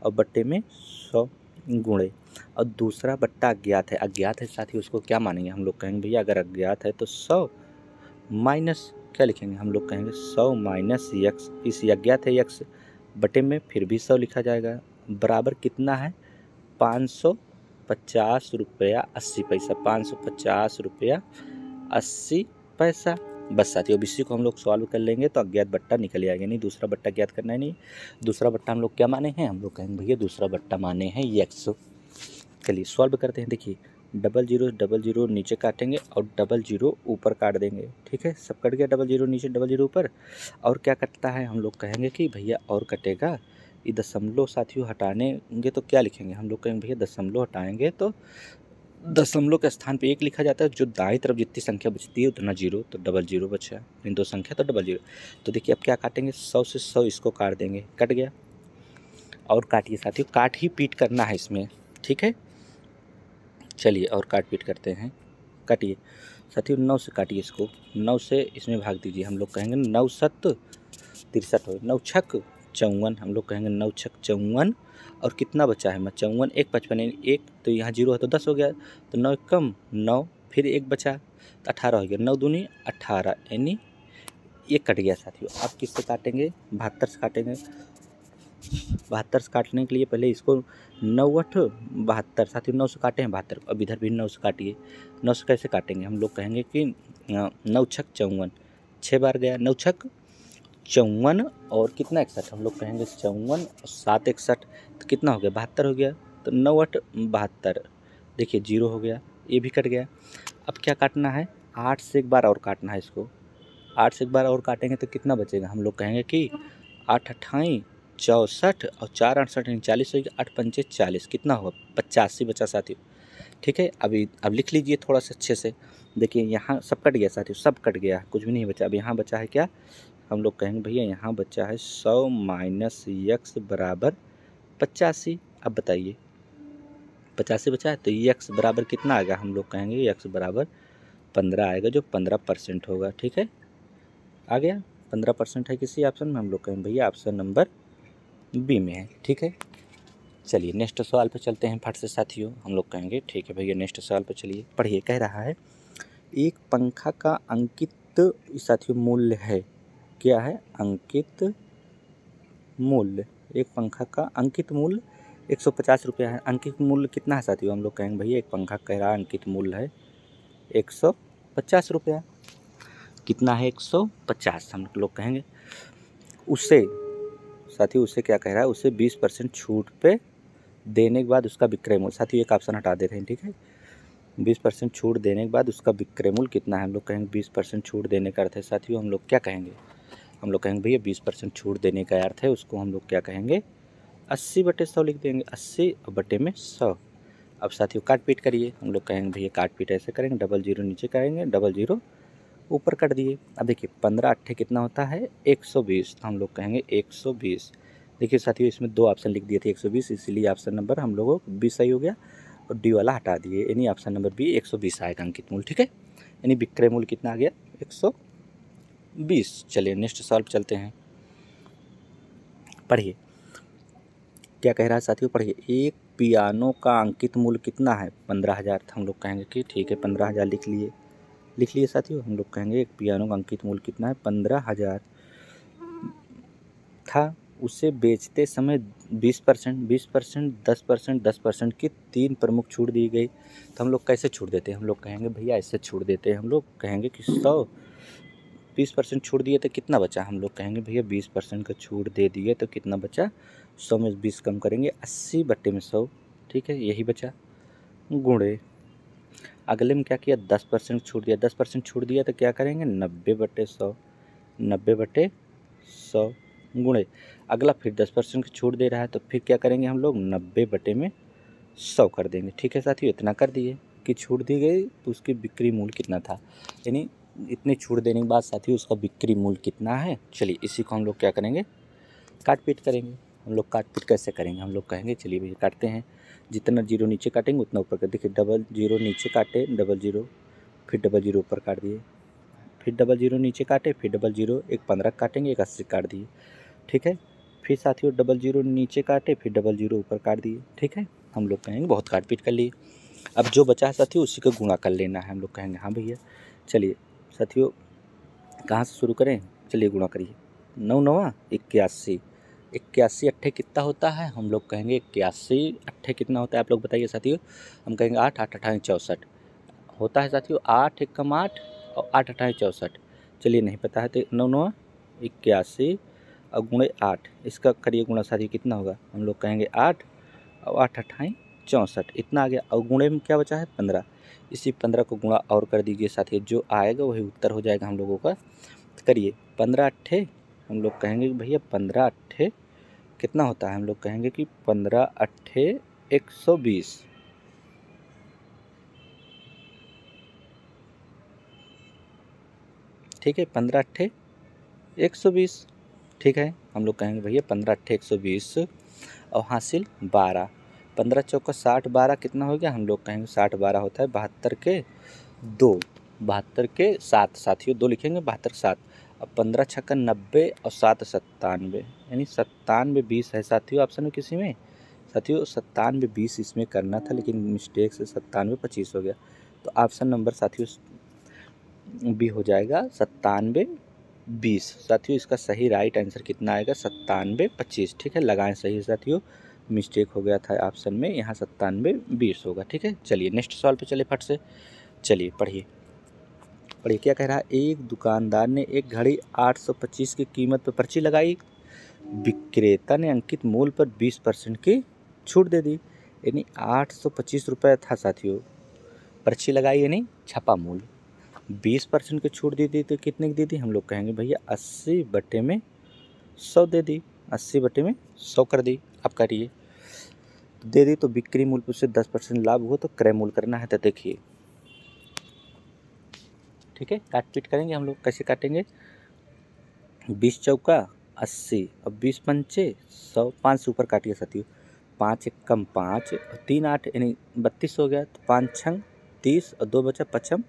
और बट्टे में 100 गुणे। और दूसरा बट्टा अज्ञात है, अज्ञात है साथियों उसको क्या मानेंगे, हम लोग कहेंगे भैया अगर अज्ञात है तो 100 माइनस क्या लिखेंगे, हम लोग कहेंगे 100 माइनस यक्स। इस अज्ञात है यक्स बटे में फिर भी 100 लिखा जाएगा, बराबर कितना है 550 रुपया 80 पैसा, 550 रुपया 80 पैसा। बस साथियों अब इसी को हम लोग सॉल्व कर लेंगे तो अज्ञात बट्टा निकल आएगा। नहीं दूसरा बट्टा ज्ञात करना है, नहीं दूसरा बट्टा हम लोग क्या माने हैं, हम लोग कहेंगे भैया दूसरा बट्टा माने हैं यक्स। चलिए सॉल्व करते हैं। देखिए डबल जीरो नीचे काटेंगे और डबल जीरो ऊपर काट देंगे। ठीक है, सब कट गया, डबल जीरो नीचे डबल जीरो ऊपर। और क्या कटता है, हम लोग कहेंगे कि भैया और कटेगा, ये दशमलव साथियों हटाएंगे तो क्या लिखेंगे, हम लोग कहेंगे भैया दशमलव हटाएंगे तो दशमलव के स्थान पे 1 लिखा जाता है, जो दाएं तरफ जितनी संख्या बचती है उतना जीरो, तो डबल जीरो बचा, इन दो संख्या तो डबल जीरो। तो देखिए अब क्या काटेंगे, 100 से 100 इसको काट देंगे, कट गया। और काटिए साथियों, काट ही पीट करना है इसमें। ठीक है, चलिए और काट पीट करते हैं। काटिए साथियों, 9 से काटिए इसको, 9 से इसमें भाग दीजिए, हम लोग कहेंगे 9 7 63 हो, 9 छक 54, हम लोग कहेंगे 9 छक 54। और कितना बचा है 54, 1 55 1, तो यहाँ जीरो है तो 10 हो गया, तो 9 कम 9, फिर 1 बचा तो 18 हो गया, 9 दूनी 18, यानी ये कट गया साथियों। आप किससे काटेंगे, 72 से काटेंगे। 72 से काटने के लिए पहले इसको 9 8 72 साथियों, 9 से काटे हैं 72, अब इधर भी 9 से काटिए। 9 से कैसे काटेंगे, हम लोग कहेंगे कि 9 छक 54, 6 बार गया, 9 छक 54 और कितना 61, हम लोग कहेंगे 54 और 7 61, तो कितना हो गया 72 हो गया, तो 9 8 72, देखिए जीरो हो गया, ये भी कट गया। अब क्या काटना है, 8 से एक बार और काटना है इसको, 8 से एक बार और काटेंगे तो कितना बचेगा, हम लोग कहेंगे कि 8 अट्ठाई 64 और 4 68 40 हो गया, 8 पंचे 40, कितना हुआ 85 बचा साथियों। ठीक है, अभी अब लिख लीजिए थोड़ा सा अच्छे से। देखिए यहाँ सब कट गया साथियों, सब कट गया, कुछ भी नहीं बचा। अब यहाँ बचा है क्या, हम लोग कहेंगे भैया यहाँ बचा है 100 माइनस यक्स बराबर 85। अब बताइए 85 बचा है तो यक्स बराबर कितना आएगा, हम लोग कहेंगे यक्स बराबर 15 आएगा, जो 15% होगा। ठीक है, आ गया 15% है किसी ऑप्शन में, हम लोग कहेंगे भैया ऑप्शन नंबर बी में है। ठीक है, चलिए नेक्स्ट सवाल पे चलते हैं फट से साथियों, हम लोग कहेंगे ठीक है भैया नेक्स्ट सवाल पे चलिए। पढ़िए, कह रहा है एक पंखा का अंकित साथियों मूल्य है, क्या है अंकित मूल्य, एक पंखा का अंकित मूल्य 150 रुपया है। अंकित मूल्य कितना है साथियों, हम लोग कहेंगे भैया एक पंखा कह रहा है अंकित मूल्य है 150 रुपया, कितना है 150, हम लोग कहेंगे उससे साथियों, उससे क्या कह रहा है, उसे 20% छूट पे देने के बाद उसका विक्रय मूल्य, साथियों एक ऑप्शन हटा दे रहे हैं। ठीक है, 20% छूट देने के बाद उसका विक्रय मूल्य कितना है, हम लोग कहेंगे 20% छूट देने का अर्थ है साथियों, हम लोग क्या कहेंगे, हम लोग कहेंगे भैया 20% छूट देने का अर्थ है उसको हम लोग क्या कहेंगे 80/100 लिख देंगे, 80 बटे में 100। अब साथियों काट पीट करिए, हम लोग कहेंगे भैया काट पीट ऐसे करेंगे, डबल जीरो नीचे करेंगे, डबल जीरो ऊपर कट दिए। अब देखिए 15 अट्ठे कितना होता है 120, तो हम लोग कहेंगे 120। देखिए साथियों इसमें 2 ऑप्शन लिख दिए थे 120, इसीलिए ऑप्शन नंबर हम लोगों को 20 सही हो गया और डी वाला हटा दिए, यानी ऑप्शन नंबर बी 120 आएगा अंकित मूल्य। ठीक है, यानी विक्रय मूल्य कितना आ गया 120। चलिए नेक्स्ट सवाल चलते हैं। पढ़िए क्या कह रहा है साथियों, पढ़िए एक पियानो का अंकित मूल्य कितना है 15,000, तो हम लोग कहेंगे कि ठीक है 15,000 लिख लिए साथियों, हम लोग कहेंगे एक पियानो का अंकित मूल्य कितना है 15,000 था, उसे बेचते समय 20%, 10%, 10% की 3 प्रमुख छूट दी गई। तो हम लोग कैसे छूट देते हैं, हम लोग कहेंगे भैया ऐसे छूट देते हैं, हम लोग कहेंगे कि 100 20% छूट दिए तो कितना बचा, हम लोग कहेंगे भैया 20% का छूट दे दिए तो कितना बचा, 100 में 20 कम करेंगे 80 बटे में 100। ठीक है, यही बचा। गुणे, अगले में क्या किया 10% छूट दिया, 10% छूट दिया तो क्या करेंगे 90/100, 90/100 गुणे, अगला फिर 10% की छूट दे रहा है तो फिर क्या करेंगे हम लोग 90/100 कर देंगे। ठीक है साथियों, इतना कर दिए कि छूट दी गई तो उसकी बिक्री मूल्य कितना था, यानी इतनी छूट देने के बाद साथियों उसका बिक्री मूल्य कितना है। चलिए इसी को हम लोग क्या करेंगे काट पीट करेंगे। हम लोग काट पीट कैसे करेंगे, हम लोग कहेंगे चलिए भैया काटते हैं, जितना जीरो नीचे काटेंगे उतना ऊपर कर, देखिए डबल जीरो नीचे काटे, डबल जीरो, फिर डबल जीरो ऊपर काट दिए, फिर डबल जीरो नीचे काटे, फिर डबल जीरो, एक 15 काटेंगे, एक 80 काट दिए। ठीक है, फिर साथियों डबल जीरो नीचे काटे, फिर डबल जीरो ऊपर काट दिए। ठीक है, हम लोग कहेंगे बहुत काट पीट कर लिए। अब जो बचा है साथियों उसी को गुणा कर लेना है। हम लोग कहेंगे हाँ भैया। चलिए साथियों कहाँ से शुरू करें, चलिए गुणा करिए, 9 9 81, 81 अट्ठे कितना होता है, हम लोग कहेंगे 81 अट्ठे कितना होता है, आप लोग बताइए साथियों। हम कहेंगे 8 8 अट्ठाईस 64 होता है साथियों, 8 एकम 8 और 8 अट्ठाईस 64। चलिए नहीं पता है तो 9 9 81 और गुणे 8, इसका करिए गुणा साथियों कितना होगा, हम लोग कहेंगे 8 और 8 अट्ठाईस 64, इतना आ गया। और गुणे में क्या बचा है 15, इसी 15 को गुणा और कर दीजिए साथियों, जो आएगा वही उत्तर हो जाएगा हम लोगों का। करिए 15 अट्ठे, हम लोग कहेंगे भैया 15 अट्ठे कितना होता है, हम लोग कहेंगे कि 15 अट्ठे 120। ठीक है, 15 अट्ठे 120। ठीक है, हम लोग कहेंगे भैया 15 अट्ठे 120 और हासिल 12, 15 चौका 60, 12 कितना हो गया, हम लोग कहेंगे 60 12 होता है 72 के 2, 72 के 7 साथियों, 2 लिखेंगे 72 के 7। अब 15 छक्का 90 और 7 97, यानी 97 20 है साथियों ऑप्शन में किसी में, साथियों 97 20 इसमें करना था लेकिन मिस्टेक से 97 25 हो गया, तो ऑप्शन नंबर साथियों बी हो जाएगा 97 20। साथियों इसका सही राइट आंसर कितना आएगा 97 25। ठीक है, लगाएं सही साथियों, मिस्टेक हो गया था ऑप्शन में, यहाँ 97 20 होगा। ठीक है, चलिए नेक्स्ट सवाल पे चले फट से, चलिए पढ़िए पढ़िए क्या कह रहा है, एक दुकानदार ने एक घड़ी 825 की कीमत पर पर्ची लगाई, विक्रेता ने अंकित मूल्य पर 20% की छूट दे दी, यानी 825 रुपये था साथियों, पर्ची लगाई यानी छपा मूल्य, 20% की छूट दी थी तो कितने की दी थी, हम लोग कहेंगे भैया 80/100 दे दी, 80/100 कर दी। अब करिए दे दी तो बिक्री मूल्य से 10% लाभ हुआ तो क्रय मूल्य करना है, तो देखिए ठीक है काट पीट करेंगे हम लोग, कैसे काटेंगे 20 चौका 80 और 20 पंचे 100, 5 से ऊपर काटिए साथियों, 5 एक कम 5 और 3 8 यानी 32 हो गया, तो 5 छंग 30 और 2 बचा 5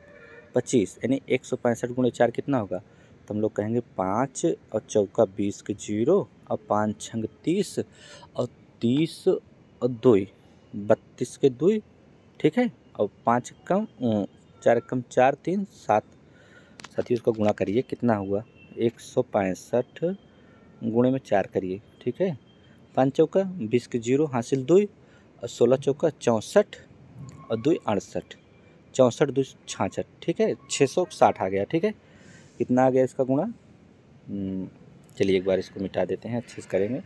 25, यानी 165 गुणे 4 कितना होगा, तो हम लोग कहेंगे 5 और चौका 20 के 0 और 5 छंग 30 और 30 और 2 32 के 2। ठीक है, और 5 कम 4 कम 4 3 7 साथियों इसको गुणा करिए कितना हुआ 165 गुणे में 4 करिए। ठीक है, 5 चौका 20 के 0 हासिल 2 और 16 चौका 64 और 2 68, 64 2 66। ठीक है, 660 आ गया। ठीक है, कितना आ गया इसका गुणा, चलिए एक बार इसको मिटा देते हैं, अच्छे से करेंगे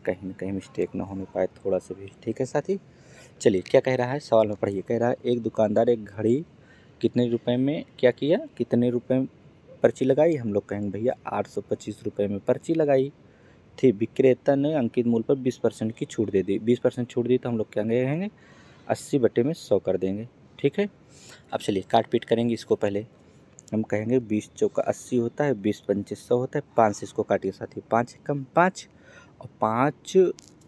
कहीं ना कहीं मिस्टेक ना होने पाए थोड़ा सा भी। ठीक है साथी, चलिए क्या कह रहा है सवाल में पढ़िए, कह रहा है एक दुकानदार एक घड़ी कितने रुपए में क्या किया, कितने रुपए में पर्ची लगाई, हम लोग कहेंगे भैया 825 रुपये में पर्ची लगाई थी, विक्रेता ने अंकित मूल्य पर 20% की छूट दे दी, 20% छूट दी तो हम लोग क्या कहेंगे 80/100 कर देंगे। ठीक है, अब चलिए काट पीट करेंगे इसको, पहले हम कहेंगे 20 चौका 80 होता है, 20 पंचे 100 होता है, 5 से इसको काटिए साथी, 5 कम 5 और 5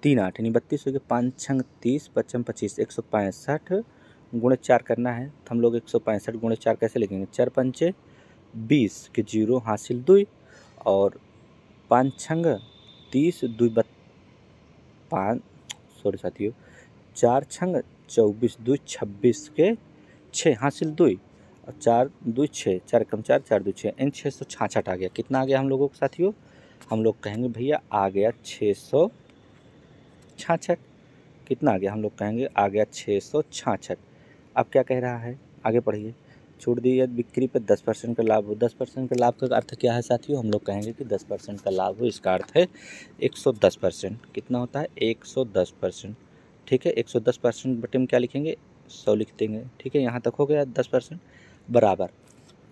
3 8 यानी 32 हो गया, 5 छंग 30 55 25 165 गुणे 4 करना है, तो हम लोग 165 गुणे 4 कैसे लिखेंगे, 4 पंचे 20 के 0 हासिल 2 और 5 छंग 30 2 5 सॉरी साथियों 4 छंग 24 2 26 के 6 हासिल 2 और 4 2 6 4 कम 4 4 2 6 इन 666 आ गया, कितना आ गया हम लोगों को साथियों, हम लोग कहेंगे भैया आ गया 666, कितना आ गया, हम लोग कहेंगे आ गया 666। अब क्या कह रहा है आगे पढ़िए, छूट दी है बिक्री पर 10% का लाभ हो, 10% का लाभ का अर्थ क्या है साथियों, हम लोग कहेंगे कि 10% का लाभ हो, इसका अर्थ है 110%, कितना होता है 110%। ठीक है, 110% बटे में क्या लिखेंगे 100 लिख देंगे। ठीक है, यहाँ तक हो गया 10%। बराबर,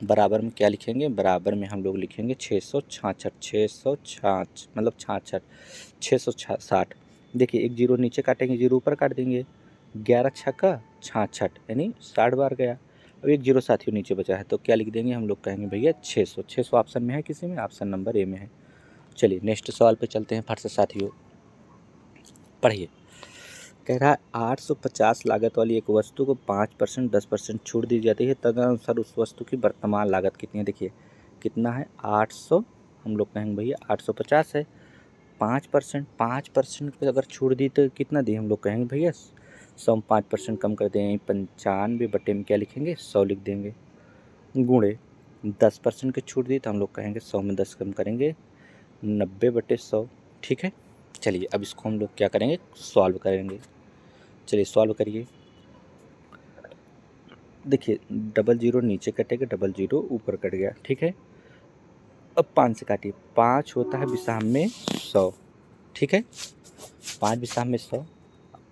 बराबर में क्या लिखेंगे, बराबर में हम लोग लिखेंगे 666, 666 मतलब 66, 660। देखिए एक जीरो नीचे काटेंगे, जीरो ऊपर काट देंगे, 11 छक्का 66 यानी 60 बार गया। अब एक जीरो साथियों नीचे बचा है तो क्या लिख देंगे हम लोग, कहेंगे भैया 600। 600 ऑप्शन में है किसी में, ऑप्शन नंबर ए में है। चलिए नेक्स्ट सवाल पे चलते हैं फट से साथियों, पढ़िए। कह रहा है 850 लागत वाली एक वस्तु को 5% 10% छूट दी जाती है, तदनुसार उस वस्तु की वर्तमान लागत कितनी है। देखिए कितना है 800, हम लोग कहेंगे भैया 850 है। 5% 5% पे अगर छूट दी तो कितना दी, हम लोग कहेंगे भैया 100 में 5% कम कर दें, 95 बटे में क्या लिखेंगे 100 लिख देंगे, गुणे 10% की छूट दी तो हम लोग कहेंगे 100 में 10 कम करेंगे 90 बटे 100। ठीक है, चलिए अब इसको हम लोग क्या करेंगे, सॉल्व करेंगे। चलिए सॉल्व करिए। देखिए डबल जीरो नीचे कटेगा, डबल जीरो ऊपर कट गया। ठीक है, अब 5 से काटिए, 5 होता है विसाम में 100। ठीक है, 5 विसाम में 100,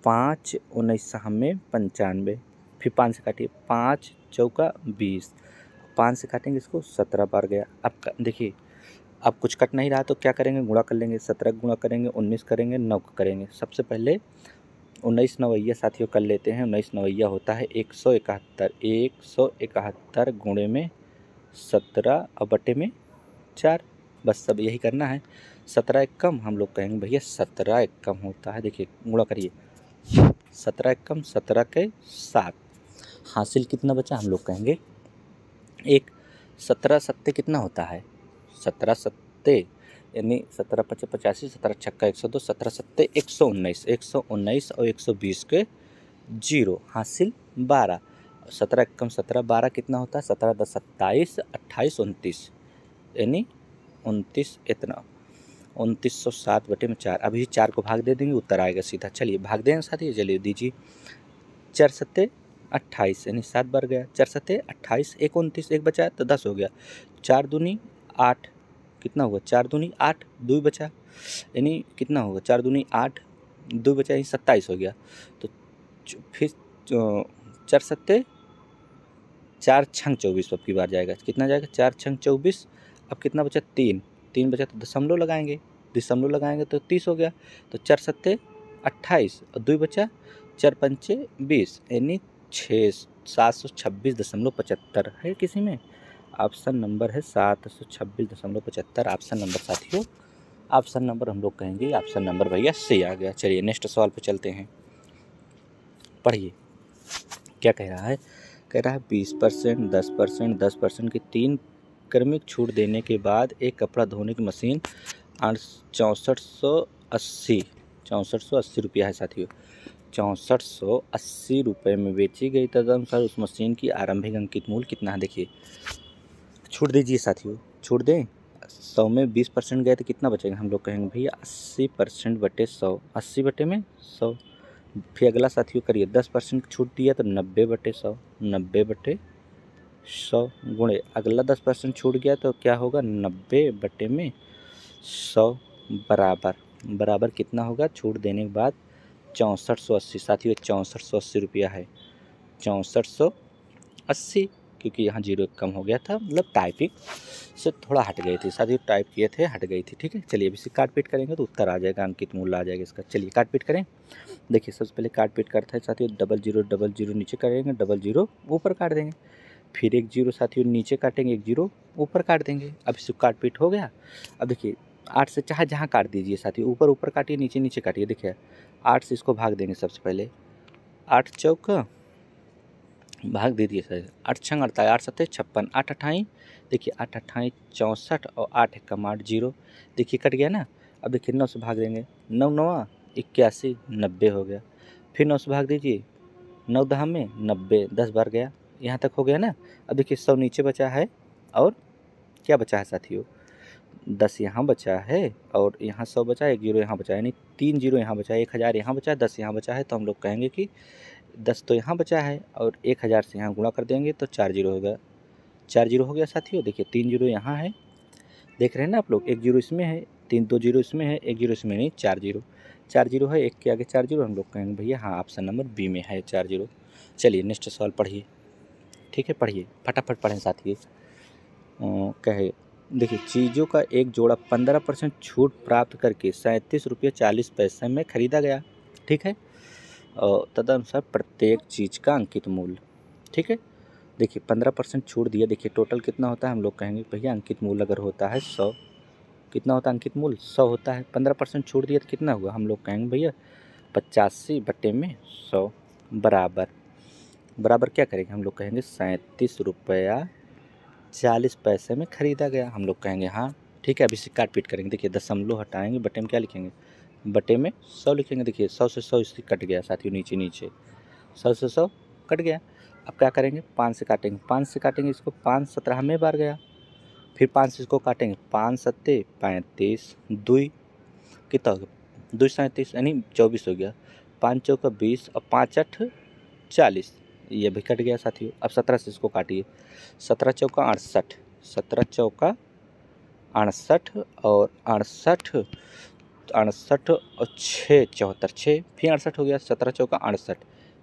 5 19 साम में 95, फिर 5 से काटिए, 5 चौका 20, 5 से काटेंगे इसको 17 बार गया। अब देखिए अब कुछ कट नहीं रहा तो क्या करेंगे, गुणा कर लेंगे, 17 गुणा करेंगे, 19 करेंगे, 9 करेंगे। सबसे पहले 19 नवैया साथियों कर लेते हैं। 19 नवैया होता है 171, 171 गुणे में 17 और बटे में 4, बस सब यही करना है। 17 एक कम, हम लोग कहेंगे भैया 17 एक कम होता है। देखिए गुणा करिए, 17 एक कम 17 के 7, हासिल कितना बचा, हम लोग कहेंगे एक। 17 सत्ते कितना होता है, 17 सत्ते यानी 17 पचे 85, 17 छक्का 102, 17 सत्ते 119, 119 और 120 के 0, हासिल 12। 17 कम 17, 12 कितना होता है, 17 10 27, 28 29 यानी 29, इतना 2907 बटे में 4। अभी 4 को भाग दे देंगे, उत्तर आएगा सीधा। चलिए भाग देंगे साथी, चलिए दीजिए। 4 सत्ते 28 यानी 7 बार गया, 4 सत्ते 28, 1 29, 1 बचा तो 10 हो गया। 4 दूनी 8, कितना हुआ 4 दूनी 8, 2 बचा यानी कितना होगा 4 दूनी 8, 2 बचा यानी 27 हो गया। तो फिर 4 सत्ते 4 छंग 24 अब की बार जाएगा, कितना जाएगा 4 छंग 24। अब कितना बचा 3, 3 बचा तो दशमलव लगाएंगे, दशमलव लगाएंगे तो 30 हो गया। तो 4 सत्ते 28 और 2 बचा, 4 पंचे 20 यानी 726.75 है किसी में, ऑप्शन नंबर है 726.75 ऑप्शन नंबर साथियों। ऑप्शन नंबर हम लोग कहेंगे ऑप्शन नंबर भैया सही आ गया। चलिए नेक्स्ट सवाल पे चलते हैं, पढ़िए क्या कह रहा है। कह रहा है 20%, 10%, 10% की 3 क्रमिक छूट देने के बाद एक कपड़ा धोने की मशीन 6480 रुपया है साथियों, 6480 रुपये में बेची गई, तदनुसार उस मशीन की आरंभिक अंकित मूल्य कितना है। देखिए छूट दीजिए साथियों, छूट दें। 100 में 20% गए तो कितना बचेगा, हम लोग कहेंगे भैया 80% बटे 100, 80 बटे में 100। फिर अगला साथियों करिए, 10% छूट दिया तो 90 बटे 100, 90 बटे 100 गुणे अगला 10% छूट गया तो क्या होगा 90 बटे में 100 बराबर, बराबर कितना होगा छूट देने के बाद 6480 साथियों, 6480 रुपया है, 6480, क्योंकि यहाँ जीरो कम हो गया था, मतलब टाइपिंग से थोड़ा हट गई थी साथियों, टाइप किए थे हट गई थी। ठीक है, चलिए अब इसे काट पीट करेंगे तो उत्तर आ जाएगा, अंकित मूल्य आ जाएगा इसका। चलिए काट पीट करें। देखिए सबसे पहले काट पीट करता है साथियों, डबल जीरो नीचे करेंगे, डबल जीरो ऊपर काट देंगे, फिर एक जीरो साथियों नीचे काटेंगे, एक जीरो ऊपर काट देंगे। अब इसको काट पीट हो गया। अब देखिए 8 से चाहे जहाँ काट दीजिए साथियों, ऊपर ऊपर काटिए, नीचे नीचे काटिए। देखिए 8 से इसको भाग देंगे, सबसे पहले 8 चौका भाग दे दिए सर, 8 छंग 48, 8 सत्ते 56, 8 अट्ठाई, देखिए 8 अट्ठाई 64 और 8 एकम 8 जीरो, देखिए कट गया ना। अब देखिए 9 से भाग देंगे, 9 नवा 81, 90 हो गया। फिर 9 से भाग दीजिए, 9 दहा में 90, 10 बार गया, यहाँ तक हो गया ना। अब देखिए 100 नीचे बचा है और क्या बचा है साथियों, 10 यहाँ बचा है और यहाँ 100 बचा है, 1 जीरो यहाँ बचा है, यानी 3 जीरो यहाँ बचा है, 1000 यहाँ बचा है, 10 यहाँ बचा है। तो हम लोग कहेंगे कि 10 तो यहाँ बचा है और 1000 से यहाँ गुणा कर देंगे तो 4 जीरो होगा, 4 जीरो हो गया साथियों। देखिए 3 जीरो यहाँ है, देख रहे हैं ना आप लोग, 1 जीरो इसमें है, 2 जीरो इसमें है, 1 जीरो इसमें नहीं, 4 जीरो, 4 जीरो है, 1 के आगे 4 जीरो, हम लोग कहेंगे भैया हाँ ऑप्शन नंबर बी में है 4 जीरो। चलिए नेक्स्ट सवाल पढ़िए, ठीक है, पढ़िए फटाफट पढ़ें साथियों। क्या है, देखिए चीज़ों का एक जोड़ा 15% छूट प्राप्त करके 37 रुपये 40 पैसे में खरीदा गया, ठीक है, और तदनुसार प्रत्येक चीज़ का अंकित मूल्य, ठीक है। देखिए 15% छूट दिया, देखिए टोटल कितना होता है, हम लोग कहेंगे भैया अंकित मूल्य अगर होता है 100, कितना होता है अंकित मूल्य 100 होता है, 15% छूट दिया तो कितना हुआ, हम लोग कहेंगे भैया 85 बटे में 100 बराबर क्या करेंगे, हम लोग कहेंगे 37 रुपया 40 पैसे में ख़रीदा गया, हम लोग कहेंगे हाँ, ठीक है। अभी इसे काट पीट करेंगे, देखिए दशमलव हटाएंगे, बटे में क्या लिखेंगे, बटे में 100 लिखेंगे। देखिए 100 से 100 इससे कट गया साथियों, नीचे 100 से 100 कट गया। अब क्या करेंगे, 5 से काटेंगे, 5 से काटेंगे इसको, 5 17 में बार गया, फिर 5 से इसको काटेंगे, 5 सत्ते 35, 2 कितना हो गया 2 37 यानी 24 हो गया, 5 चौका 20 और 5 8 40, ये भी कट गया साथियों। अब 17 से इसको काटिए, 17 चौका 68, 17 चौका 68 और 68 और 6 74, 6 फिर 68 हो गया, 17 चौका 68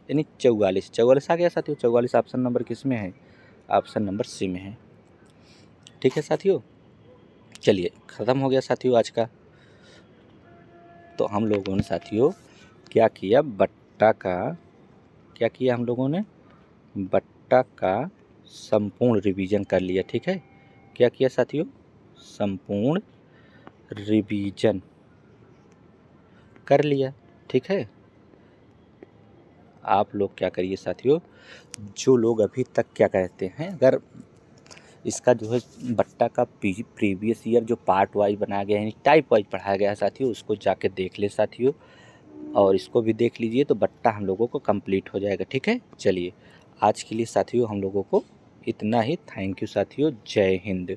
यानी 44 आ गया साथियों। 44 ऑप्शन नंबर किस में है, ऑप्शन नंबर सी में है, ठीक है साथियों। चलिए ख़त्म हो गया साथियों आज का। तो हम लोगों ने साथियों क्या किया, बट्टा का क्या किया, हम लोगों ने बट्टा का संपूर्ण रिवीजन कर लिया, ठीक है। क्या किया साथियों, संपूर्ण रिवीजन कर लिया, ठीक है। आप लोग क्या करिए साथियों, जो लोग अभी तक क्या कहते हैं, अगर इसका जो है बट्टा का प्रीवियस ईयर जो पार्ट वाइज बनाया गया है, टाइप वाइज पढ़ाया गया है साथियों, उसको जाके देख ले साथियों, और इसको भी देख लीजिए तो बट्टा हम लोगों को कंप्लीट हो जाएगा, ठीक है। चलिए आज के लिए साथियों हम लोगों को इतना ही, थैंक यू साथियों, जय हिंद।